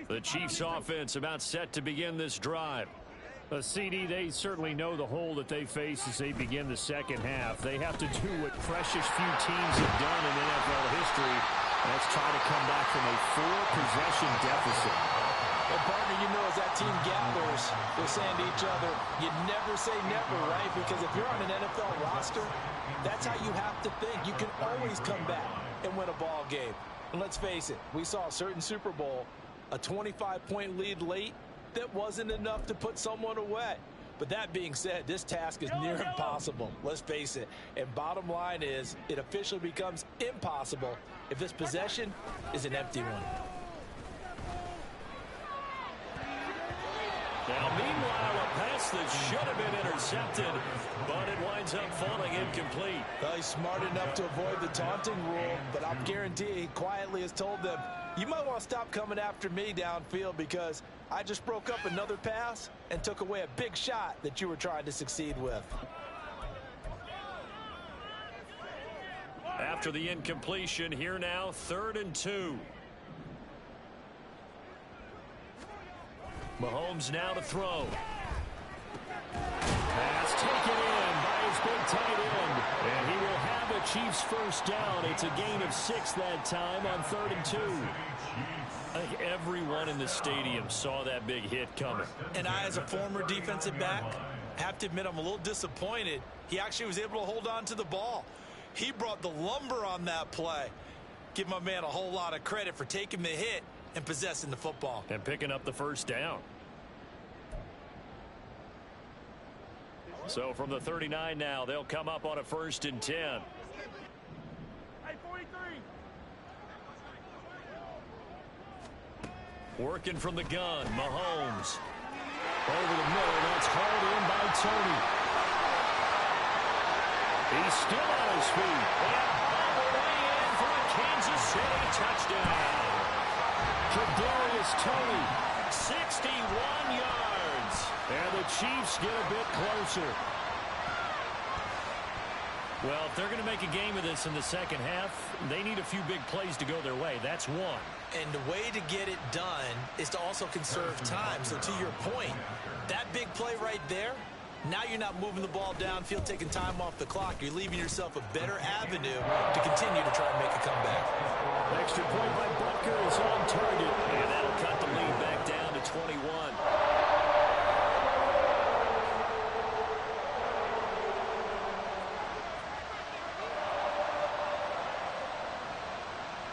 The Chiefs offense about set to begin this drive. A CD, they certainly know the hole that they face as they begin the second half. They have to do what precious few teams have done in NFL history. That's try to come back from a 4-possession deficit. And partner, you know, as that team gathers, they're saying to each other, you never say never, right? Because if you're on an NFL roster, that's how you have to think. You can always come back and win a ball game. And let's face it, we saw a certain Super Bowl, a 25-point lead late, that wasn't enough to put someone away. But that being said, this task is near impossible. Let's face it. And bottom line is, it officially becomes impossible if this possession is an empty one. Now, meanwhile, a pass that should have been intercepted, but it winds up falling incomplete. Well, he's smart enough to avoid the taunting rule, but I'm guaranteeing he quietly has told them, you might want to stop coming after me downfield because I just broke up another pass and took away a big shot that you were trying to succeed with. After the incompletion, here now, 3rd and 2. Mahomes now to throw. Pass taken in by his big tight end. And he will have a Chiefs first down. It's a gain of 6 that time on 3rd and 2. I think everyone in the stadium saw that big hit coming. And I, as a former defensive back, have to admit I'm a little disappointed. He actually was able to hold on to the ball. He brought the lumber on that play. Give my man a whole lot of credit for taking the hit and possessing the football. And picking up the first down. So from the 39 now, they'll come up on a 1st and 10. Hey, 43. Working from the gun, Mahomes. Over the middle, that's hauled in by Tony. He's still on his feet. And all the way in for a Kansas City touchdown. Kadarius Toney, 61 yards. And the Chiefs get a bit closer. Well, if they're going to make a game of this in the second half, they need a few big plays to go their way. That's one. And the way to get it done is to also conserve time. So to your point, that big play right there, now you're not moving the ball downfield, taking time off the clock. You're leaving yourself a better avenue to continue to try and make a comeback. Extra point by Butker is on target. And that'll cut the lead back down to 21.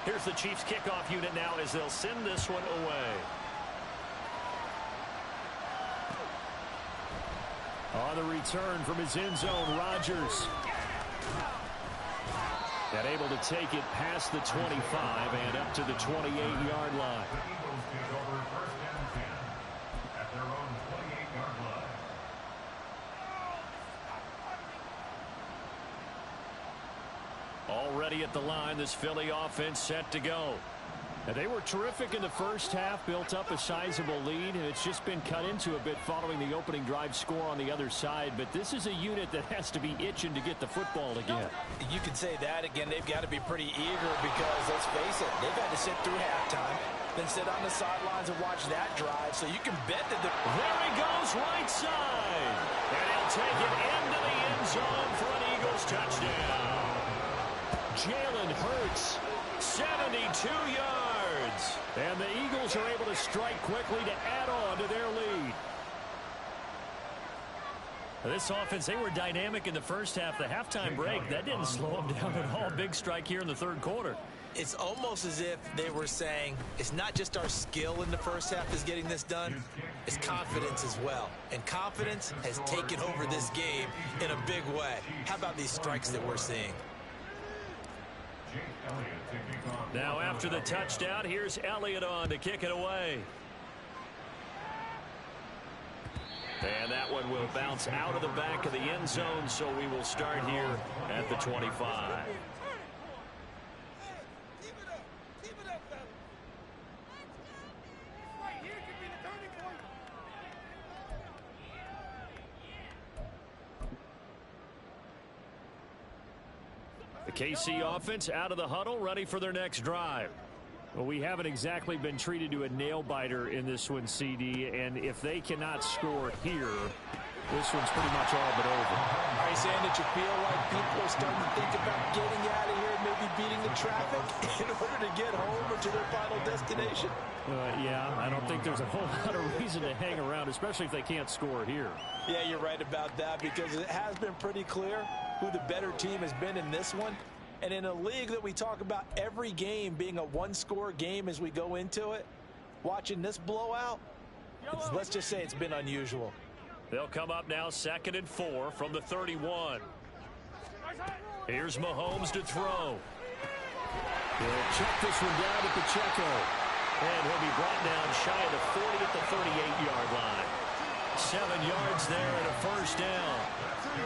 Here's the Chiefs kickoff unit now as they'll send this one away. On the return from his end zone, Rodgers. And able to take it past the 25 and up to the 28-yard line. Already at the line, this Philly offense set to go. And they were terrific in the first half, built up a sizable lead, and it's just been cut into a bit following the opening drive score on the other side. But this is a unit that has to be itching to get the football again. You can say that again. They've got to be pretty eager because, let's face it, they've had to sit through halftime, then sit on the sidelines and watch that drive. So you can bet that there he goes, right side. And he'll take it into the end zone for an Eagles touchdown. Jalen Hurts, 72 yards. And the Eagles are able to strike quickly to add on to their lead. This offense, they were dynamic in the first half. The halftime break, that didn't slow them down at all. Big strike here in the third quarter. It's almost as if they were saying, it's not just our skill in the first half is getting this done, it's confidence as well. And confidence has taken over this game in a big way. How about these strikes that we're seeing? Now after the touchdown, here's Elliott on to kick it away. And that one will bounce out of the back of the end zone, so we will start here at the 25. The KC offense out of the huddle, ready for their next drive. Well, we haven't exactly been treated to a nail-biter in this one, CD, and if they cannot score here, this one's pretty much all but over. Are you saying that you feel like people are starting to think about getting out of here and maybe beating the traffic in order to get home or to their final destination? Yeah, I don't think there's a whole lot of reason to hang around, especially if they can't score here. Yeah, you're right about that because it has been pretty clear who the better team has been in this one. And in a league that we talk about every game being a one-score game as we go into it, watching this blowout, let's just say it's been unusual. They'll come up now 2nd and 4 from the 31. Here's Mahomes to throw. He'll check this one down to Pacheco. And he'll be brought down shy of the 40 at the 38-yard line. 7 yards there and a first down.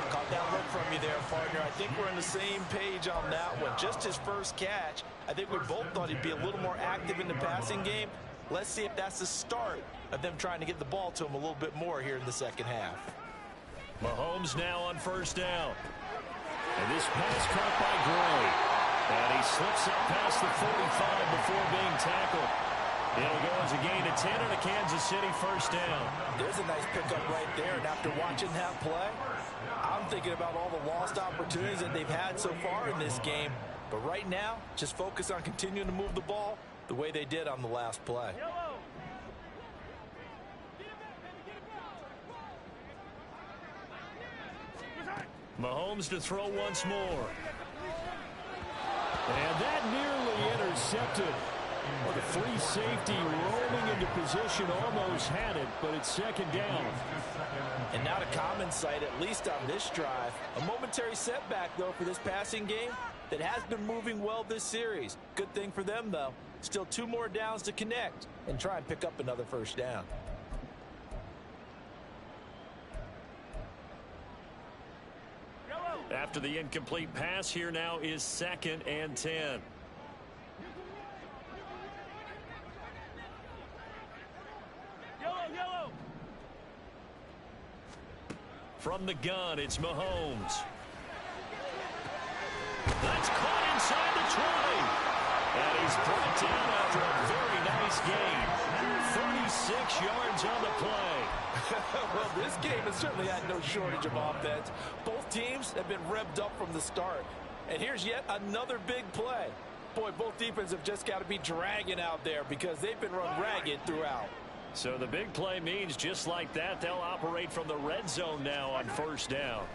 Caught that look from you there, partner. I think we're on the same page on that one. Just his first catch. I think we both thought he'd be a little more active in the passing game. Let's see if that's the start of them trying to get the ball to him a little bit more here in the second half. Mahomes now on first down. And this pass caught by Gray. And he slips up past the 45 before being tackled. It'll go as a gain of 10 and a Kansas City first down. There's a nice pickup right there. And after watching that play, I'm thinking about all the lost opportunities that they've had so far in this game. But right now, just focus on continuing to move the ball the way they did on the last play. Mahomes to throw once more. And that nearly intercepted. Well, the free safety rolling into position almost had it, but it's second down. And not a common sight, at least on this drive. A momentary setback, though, for this passing game that has been moving well this series. Good thing for them, though. Still 2 more downs to connect and try and pick up another first down. After the incomplete pass, here now is 2nd and 10. From the gun, it's Mahomes. That's caught inside the 20. And he's brought down after a very nice gain. 36 yards on the play. Well, this game has certainly had no shortage of offense. Both teams have been revved up from the start. And here's yet another big play. Boy, both defenses have just got to be dragging out there because they've been run ragged throughout. So the big play means just like that, they'll operate from the red zone now on first down.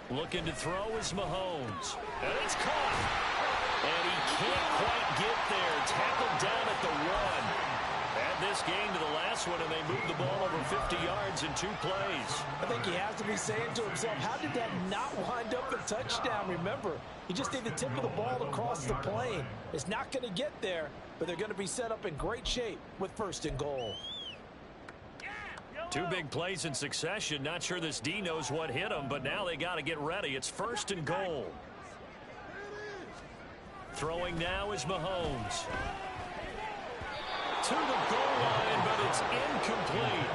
Looking to throw is Mahomes. And it's caught. And he can't quite get there. Tackled down at the 1. Add this game to the last one, and they moved the ball over 50 yards in 2 plays. I think he has to be saying to himself, how did that not wind up a touchdown? Remember, he just did the tip of the ball across the plane. It's not going to get there, but they're going to be set up in great shape with 1st and goal. 2 big plays in succession. Not sure this D knows what hit him, but now they got to get ready. It's 1st and goal. Throwing now is Mahomes. To the goal line, but it's incomplete.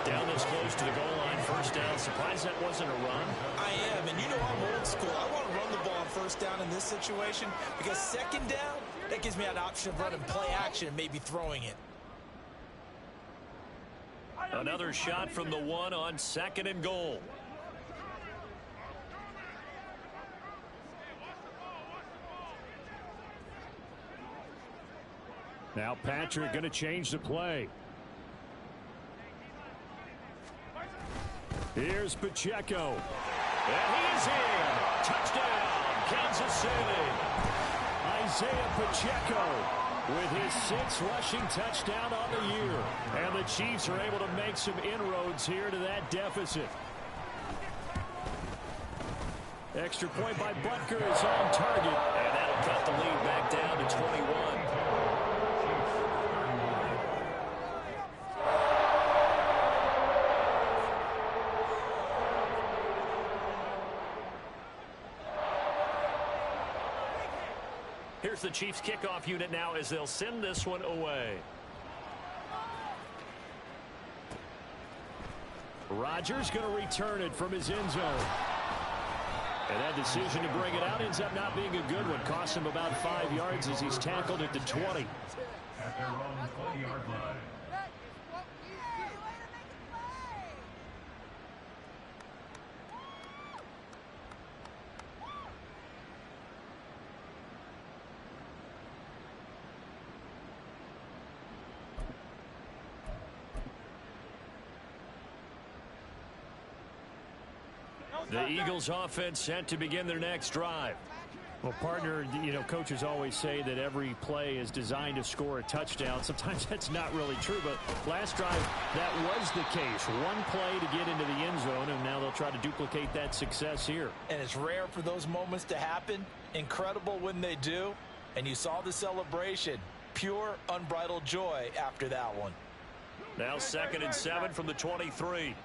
Down this close to the goal line, 1st down. Surprised that wasn't a run. I am, and you know I'm old school. I want to run the ball on 1st down in this situation because 2nd down, that gives me an option of running play action and maybe throwing it. Another shot from the 1 on 2nd and goal. Now Patrick going to change the play. Here's Pacheco. And he's in. Touchdown, Kansas City. Isaiah Pacheco with his 6th rushing touchdown on the year. And the Chiefs are able to make some inroads here to that deficit. Extra point by Butker is on target. And that'll cut the lead back down to 21. Here's the Chiefs kickoff unit now as they'll send this one away. Rodgers going to return it from his end zone. And that decision to bring it out ends up not being a good one. Cost him about 5 yards as he's tackled at the 20. At their own 20-yard line. The Eagles offense set to begin their next drive. Well, partner, you know, coaches always say that every play is designed to score a touchdown. Sometimes that's not really true, but last drive, that was the case. 1 play to get into the end zone, and now they'll try to duplicate that success here. And it's rare for those moments to happen. Incredible when they do. And you saw the celebration. Pure, unbridled joy after that one. Now 2nd and 7 from the 23.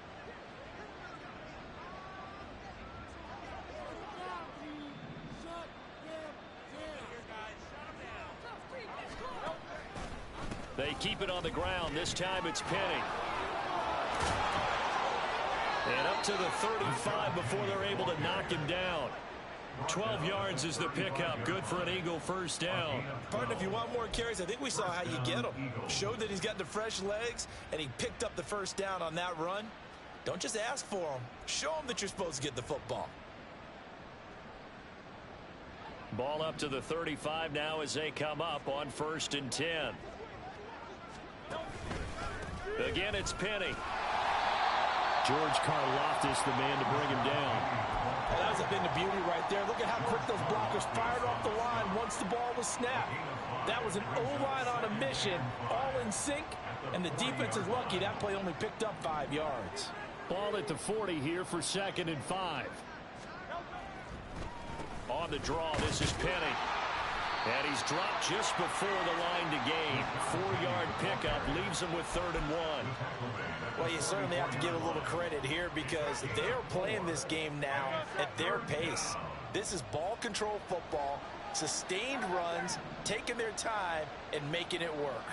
They keep it on the ground. This time it's Penny. And up to the 35 before they're able to knock him down. 12 yards is the pickup. Good for an Eagle 1st down. Partner, if you want more carries, I think we saw how you get him. Showed that he's got the fresh legs, and he picked up the 1st down on that run. Don't just ask for him. Show him that you're supposed to get the football. Ball up to the 35 now as they come up on 1st and 10. Again, it's Penny. George Karlaftis, the man to bring him down. Oh, that was a bit of beauty right there. Look at how quick those blockers fired off the line once the ball was snapped. That was an O-line on a mission, all in sync, and the defense is lucky that play only picked up 5 yards. Ball at the 40 here for 2nd and 5. On the draw, this is Penny. And he's dropped just before the line to gain. 4-yard pickup leaves him with 3rd and 1. Well, you certainly have to give a little credit here because they are playing this game now at their pace. This is ball control football, sustained runs, taking their time, and making it work.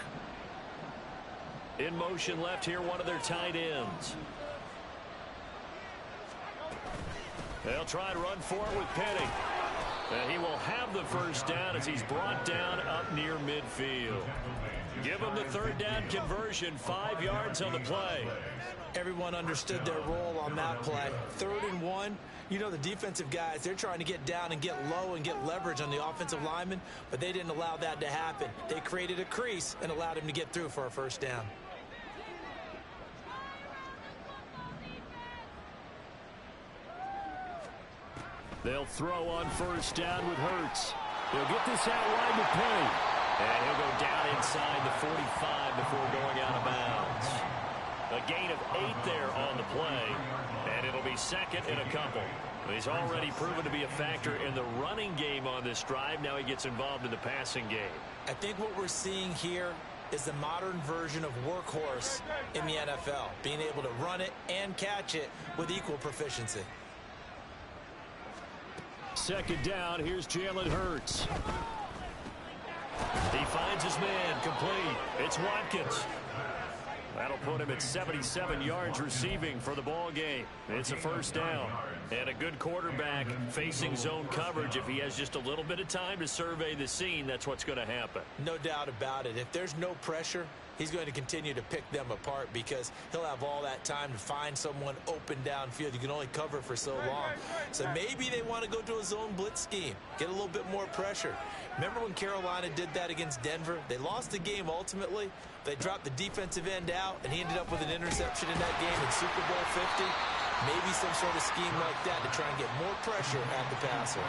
In motion left here, one of their tight ends. They'll try and run for it with Penny. And he will have the 1st down as he's brought down up near midfield. Give him the 3rd down conversion, 5 yards on the play. Everyone understood their role on that play. 3rd and 1. You know the defensive guys, they're trying to get down and get low and get leverage on the offensive lineman, but they didn't allow that to happen. They created a crease and allowed him to get through for a 1st down. They'll throw on 1st down with Hurts. He'll get this out wide to Penny. And he'll go down inside the 45 before going out of bounds. A gain of 8 there on the play. And it'll be second and a couple. He's already proven to be a factor in the running game on this drive. Now he gets involved in the passing game. I think what we're seeing here is the modern version of workhorse in the NFL. Being able to run it and catch it with equal proficiency. Second down, here's Jalen Hurts. He finds his man, complete. It's Watkins. That'll put him at 77 yards receiving for the ball game. It's a first down. And a good quarterback facing zone coverage. If he has just a little bit of time to survey the scene, that's what's going to happen. No doubt about it. If there's no pressure, he's going to continue to pick them apart because he'll have all that time to find someone open downfield. You can only cover for so long. So maybe they want to go to a zone blitz scheme, get a little bit more pressure. Remember when Carolina did that against Denver? They lost the game ultimately. They dropped the defensive end out, and he ended up with an interception in that game in Super Bowl 50. Maybe some sort of scheme like that to try and get more pressure at the passer.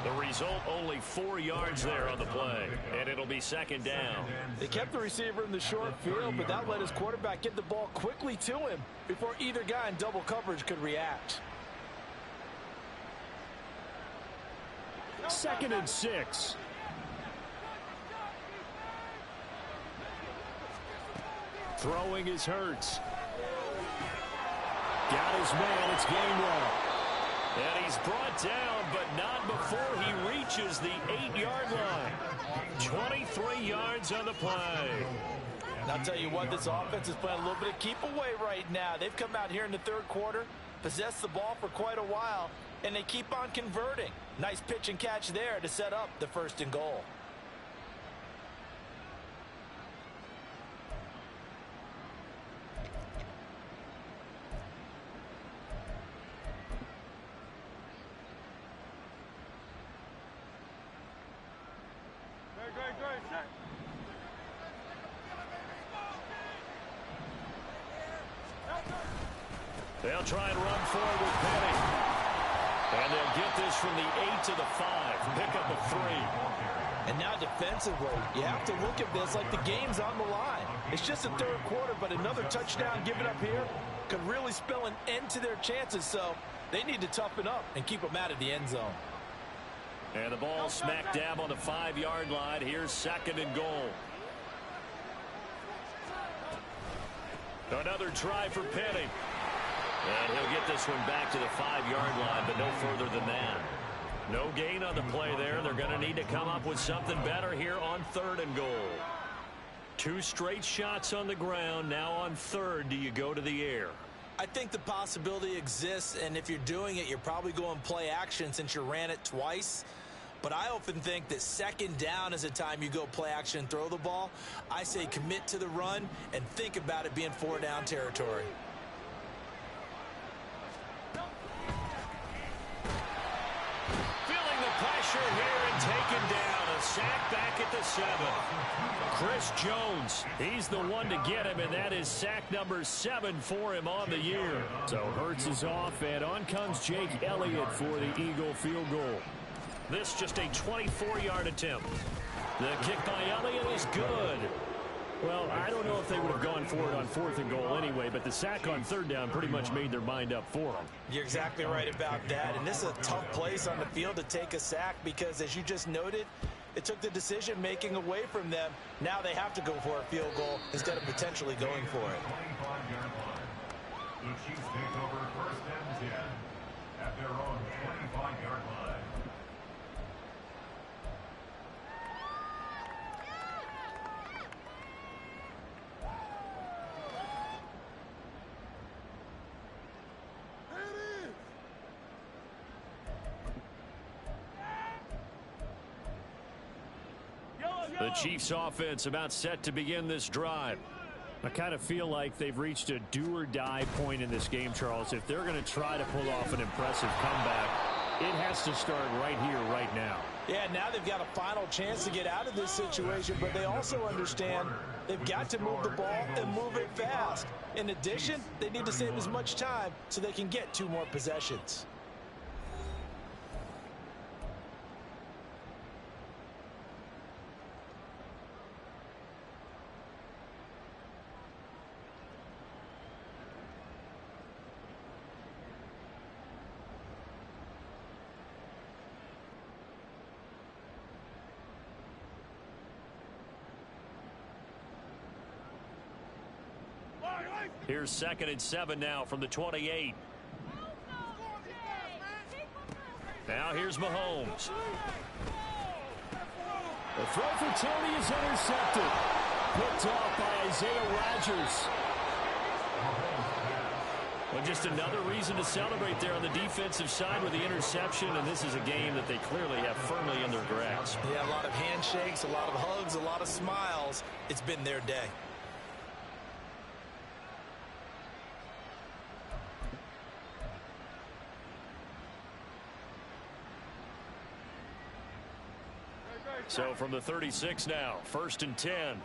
The result, only 4 yards there on the play, and it'll be second down. They kept the receiver in the short field, but that let his quarterback get the ball quickly to him before either guy in double coverage could react. Second and 6. Throwing is Hurts. Got his man. It's Gainwell. And he's brought down, but not before he reaches the 8-yard line. 23 yards on the play. And I'll tell you what, this offense is playing a little bit of keep away right now. They've come out here in the third quarter, possessed the ball for quite a while, and they keep on converting. Nice pitch and catch there to set up the first and goal. They'll try and run forward with Penny. And they'll get this from the 8 to the 5. Pick up a 3. And now defensively, you have to look at this like the game's on the line. It's just the third quarter, but another touchdown given up here could really spell an end to their chances. So they need to toughen up and keep them out of the end zone. And the ball smack dab on the 5-yard line. Here's second and goal. Another try for Penny. And he'll get this one back to the 5-yard line, but no further than that. No gain on the play there. They're going to need to come up with something better here on third and goal. 2 straight shots on the ground. Now on third, do you go to the air? I think the possibility exists, and if you're doing it, you're probably going play action since you ran it twice. But I often think that second down is a time you go play action and throw the ball. I say commit to the run and think about it being 4-down territory. Feeling the pressure here and taken down. A sack back at the 7. Chris Jones, he's the one to get him, and that is sack number 7 for him on the year. So Hurts is off, and on comes Jake Elliott for the Eagle field goal. This just a 24-yard attempt. The kick by Elliott is good. Well, I don't know if they would have gone for it on 4th and goal anyway, but the sack on 3rd down pretty much made their mind up for them. You're exactly right about that, and this is a tough place on the field to take a sack because, as you just noted, it took the decision-making away from them. Now they have to go for a field goal instead of potentially going for it. The Chiefs take over first and 10 at their own 25-yard line. The Chiefs offense about set to begin this drive. I kind of feel like they've reached a do-or-die point in this game, Charles. If they're going to try to pull off an impressive comeback, it has to start right here, right now. Yeah, now they've got a final chance to get out of this situation, but they also understand they've got to move the ball and move it fast. In addition, they need to save as much time so they can get 2 more possessions. Here's 2nd and 7 now from the 28. Now here's Mahomes. The throw for Tony is intercepted. Picked off by Isaiah Rodgers. Well, just another reason to celebrate there on the defensive side with the interception, and this is a game that they clearly have firmly in their grasp. Yeah, a lot of handshakes, a lot of hugs, a lot of smiles. It's been their day. So from the 36 now, 1st and 10.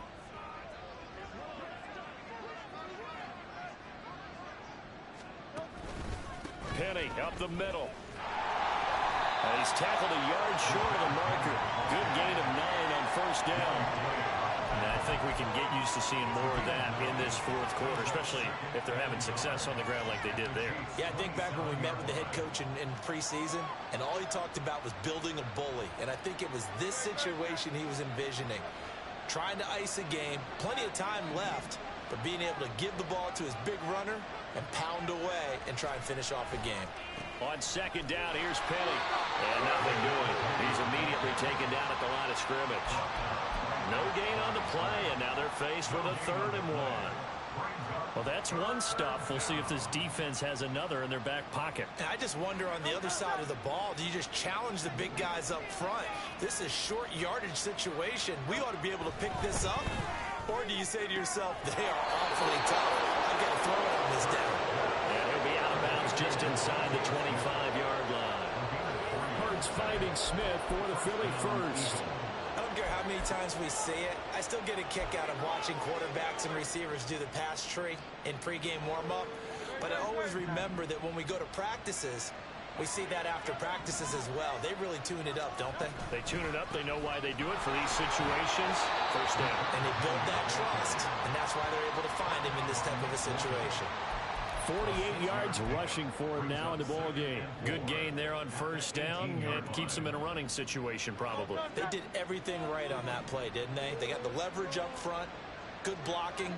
Penny up the middle. And he's tackled a yard short of the marker. Good gain of 9 on 1st down. And I think we can get used to seeing more of that in this 4th quarter, especially if they're having success on the ground like they did there. Yeah, I think back when we met with the head coach in preseason, and all he talked about was building a bully. And I think it was this situation he was envisioning. Trying to ice a game, plenty of time left, but being able to give the ball to his big runner and pound away and try and finish off a game. On 2nd down, here's Penny. And nothing doing. He's immediately taken down at the line of scrimmage. No gain on the play, and now they're faced with a 3rd and 1. Well, that's one stuff. We'll see if this defense has another in their back pocket. And I just wonder on the other side of the ball, do you just challenge the big guys up front? This is short yardage situation. We ought to be able to pick this up. Or do you say to yourself, they are awfully tough. I've got to throw it on this down. And he'll be out of bounds just inside the 25-yard line. Hurts finding Smith for the Philly first. I don't care how many times we see it. I still get a kick out of watching quarterbacks and receivers do the pass tree in pregame warm-up. But I always remember that when we go to practices, we see that after practices as well. They really tune it up, don't they? They tune it up. They know why they do it for these situations. 1st down. And they build that trust, and that's why they're able to find him in this type of a situation. 48 yards rushing for him now in the ball game. Good gain there on 1st down. It keeps them in a running situation probably. They did everything right on that play, didn't they? They got the leverage up front, good blocking,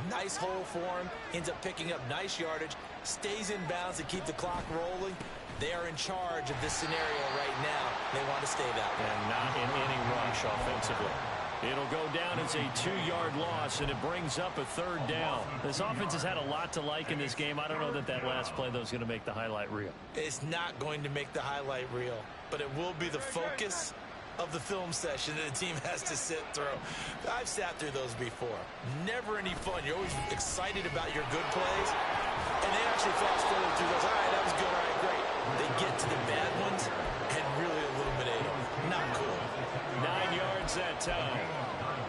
nice hole for him, ends up picking up nice yardage, stays in bounds to keep the clock rolling. They are in charge of this scenario right now. They want to stay that way. And not in any rush offensively. It'll go down as a 2-yard loss, and it brings up a 3rd down. This offense has had a lot to like in this game. I don't know that last play, though, is going to make the highlight reel. It's not going to make the highlight reel, but it will be the focus of the film session that the team has to sit through. I've sat through those before. Never any fun. You're always excited about your good plays, and they actually fast forward through those. All right, that was good. All right, great. They get to the bad ones and really illuminate them. Not cool. 9 yards that time.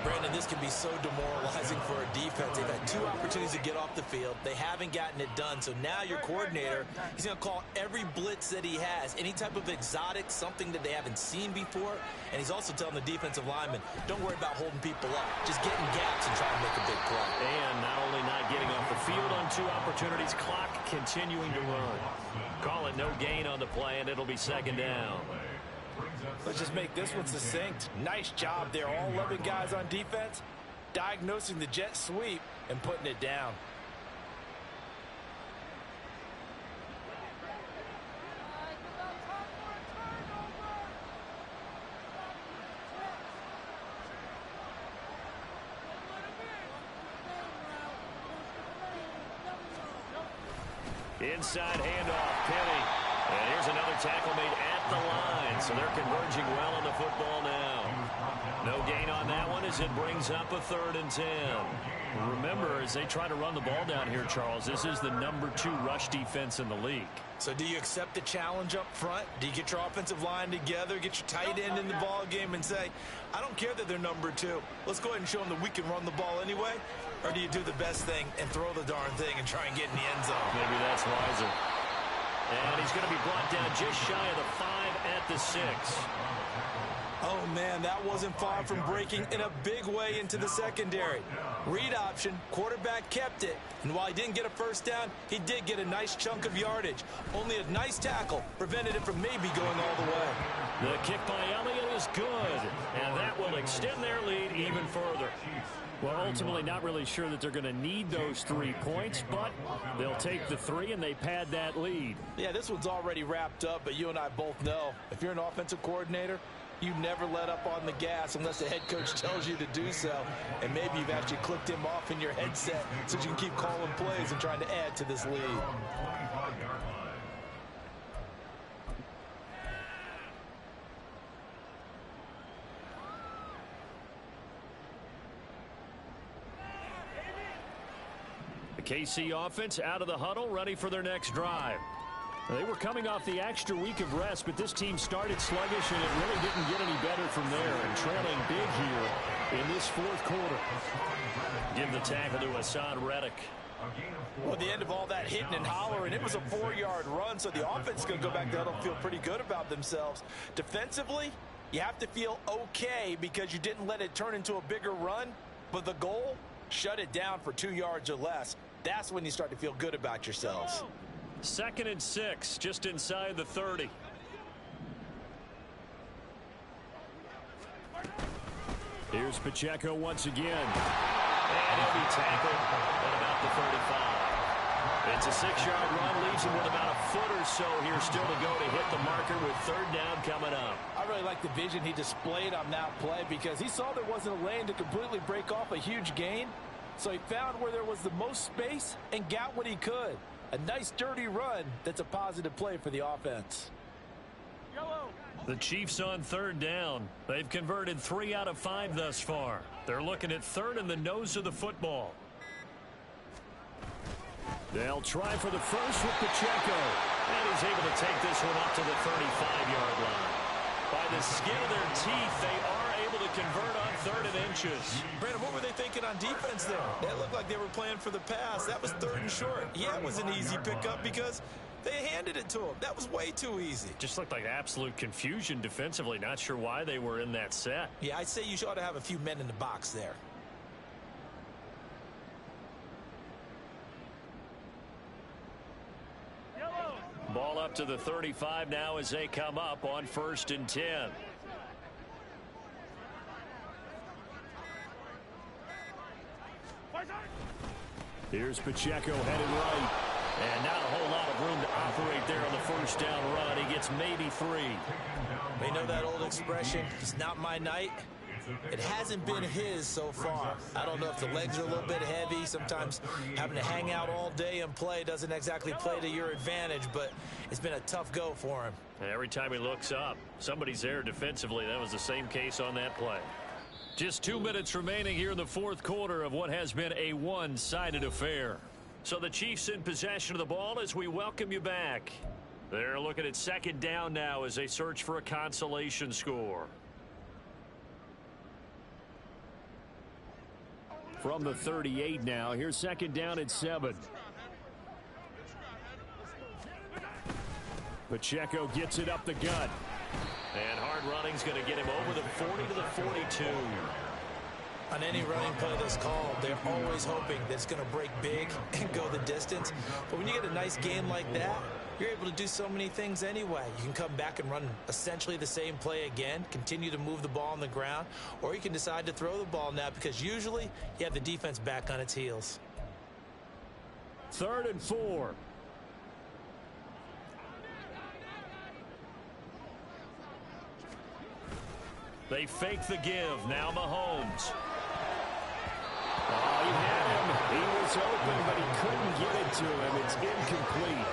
Brandon, this can be so demoralizing for a defense. They've had 2 opportunities to get off the field. They haven't gotten it done. So now your coordinator, he's going to call every blitz that he has, any type of exotic, something that they haven't seen before. And he's also telling the defensive linemen, don't worry about holding people up. Just get in gaps and try and make a big play. And not only not getting off the field on 2 opportunities, clock continuing to run. Call it no gain on the play, and it'll be 2nd down. Let's just make this one succinct. Nice job there. All 11 guys on defense diagnosing the jet sweep and putting it down. Inside handoff, Penny. And here's another tackle made at the line. So they're converging well on the football now. No gain on that one as it brings up a 3rd and 10. Remember, as they try to run the ball down here, Charles, this is the number 2 rush defense in the league. So do you accept the challenge up front? Do you get your offensive line together, get your tight end in the ball game and say, I don't care that they're number 2. Let's go ahead and show them that we can run the ball anyway? Or do you do the best thing and throw the darn thing and try and get in the end zone? Maybe that's wiser. And he's going to be brought down just shy of the 5 at the 6. Oh, man, that wasn't far from breaking in a big way into the secondary. Read option, quarterback kept it. And while he didn't get a first down, he did get a nice chunk of yardage. Only a nice tackle prevented it from maybe going all the way. The kick by Elliott is good, and that will extend their lead even further. Well, ultimately not really sure that they're going to need those 3 points, but they'll take the 3 and they pad that lead. Yeah, this one's already wrapped up, but you and I both know if you're an offensive coordinator, you never let up on the gas unless the head coach tells you to do so. And maybe you've actually clicked him off in your headset so you can keep calling plays and trying to add to this lead. The KC offense out of the huddle, ready for their next drive. They were coming off the extra week of rest, but this team started sluggish, and it really didn't get any better from there, and trailing big here in this fourth quarter. Give the tackle to Hassan Reddick. Well, at the end of all that hitting and hollering, it was a 4-yard run, so the offense is going to go back there and feel pretty good about themselves. Defensively, you have to feel okay because you didn't let it turn into a bigger run, but the goal, shut it down for 2 yards or less. That's when you start to feel good about yourselves. 2nd and 6, just inside the 30. Here's Pacheco once again. And he'll be tackled at about the 35. It's a 6-yard run, leaves him with about a foot or so here still to go to hit the marker with 3rd down coming up. I really like the vision he displayed on that play because he saw there wasn't a lane to completely break off a huge gain. So he found where there was the most space and got what he could. A nice dirty run that's a positive play for the offense. The Chiefs on 3rd down. They've converted 3 out of 5 thus far. They're looking at 3rd and the nose of the football. They'll try for the first with Pacheco. And he's able to take this one up to the 35-yard line. By the skin of their teeth, they are able to convert on 3rd and inches. Brandon, what were they thinking on defense there? It looked like they were playing for the pass. That was 3rd and short. Yeah, it was an easy pickup because they handed it to him. That was way too easy. Just looked like absolute confusion defensively. Not sure why they were in that set. Yeah, I'd say you ought to have a few men in the box there. Ball up to the 35 now as they come up on 1st and 10. Here's Pacheco headed right. And not a whole lot of room to operate there on the 1st down run. He gets maybe 3. They know that old expression, it's not my night. It hasn't been his so far. I don't know if the legs are a little bit heavy. Sometimes having to hang out all day and play doesn't exactly play to your advantage, but it's been a tough go for him. Every time he looks up, somebody's there defensively. That was the same case on that play. Just 2 minutes remaining here in the 4th quarter of what has been a one-sided affair. So the Chiefs in possession of the ball as we welcome you back. They're looking at 2nd down now as they search for a consolation score. From the 38 now, here's 2nd down at 7. Pacheco gets it up the gut. And hard running's going to get him over the 40 to the 42. On any running play that's called, they're always hoping that it's going to break big and go the distance. But when you get a nice game like that, you're able to do so many things anyway. You can come back and run essentially the same play again, continue to move the ball on the ground, or you can decide to throw the ball now because usually you have the defense back on its heels. 3rd and 4. They fake the give. Now Mahomes. Oh, he had him. He was open, but he couldn't get it to him. It's incomplete.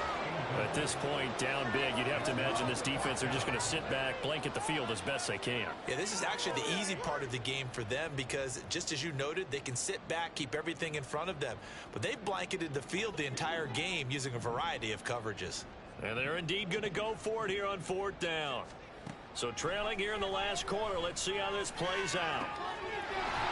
At this point, down big, you'd have to imagine this defense are just going to sit back, blanket the field as best they can. Yeah, this is actually the easy part of the game for them because, just as you noted, they can sit back, keep everything in front of them. But they've blanketed the field the entire game using a variety of coverages. And they're indeed going to go for it here on 4th down. So trailing here in the last quarter, let's see how this plays out.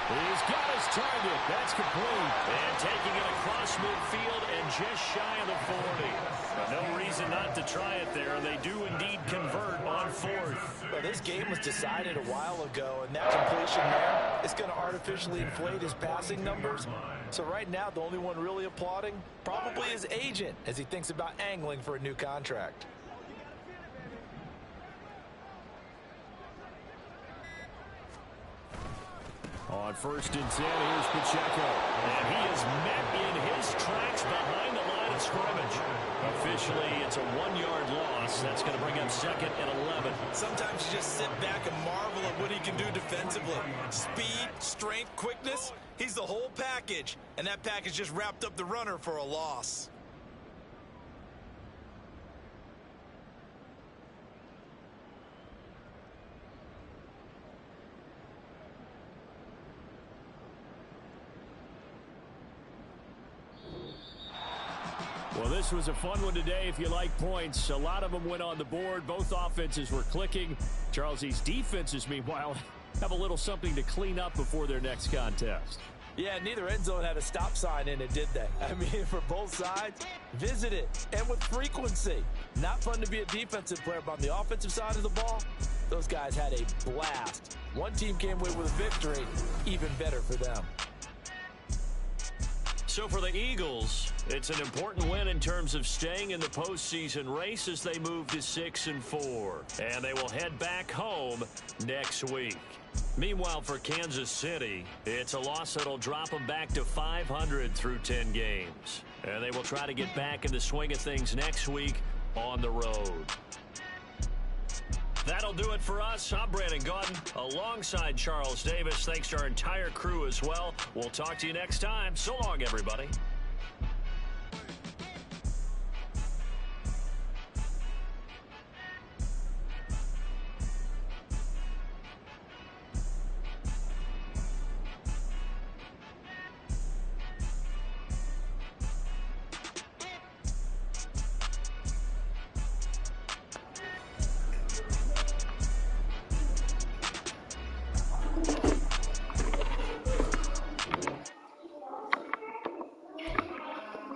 He's got his target. That's complete. And taking it across across midfield and just shy of the 40. No reason not to try it there. They do indeed convert on fourth. Well, this game was decided a while ago, and that completion there is going to artificially inflate his passing numbers. So right now, the only one really applauding probably his agent as he thinks about angling for a new contract. On 1st and 10, here's Pacheco. And he is met in his tracks behind the line of scrimmage. Officially, it's a 1-yard loss. That's going to bring up 2nd and 11. Sometimes you just sit back and marvel at what he can do defensively. Speed, strength, quickness. He's the whole package. And that package just wrapped up the runner for a loss. Well, this was a fun one today if you like points. A lot of them went on the board. Both offenses were clicking. Charles, these defenses, meanwhile, have a little something to clean up before their next contest. Yeah, neither end zone had a stop sign in it, did they? I mean, for both sides, visit it, and with frequency. Not fun to be a defensive player, but on the offensive side of the ball, those guys had a blast. One team came away with a victory, even better for them. So for the Eagles, it's an important win in terms of staying in the postseason race as they move to 6-4. And they will head back home next week. Meanwhile, for Kansas City, it's a loss that'll drop them back to 500 through 10 games. And they will try to get back in the swing of things next week on the road. That'll do it for us. I'm Brandon Gaudin alongside Charles Davis. Thanks to our entire crew as well. We'll talk to you next time. So long, everybody.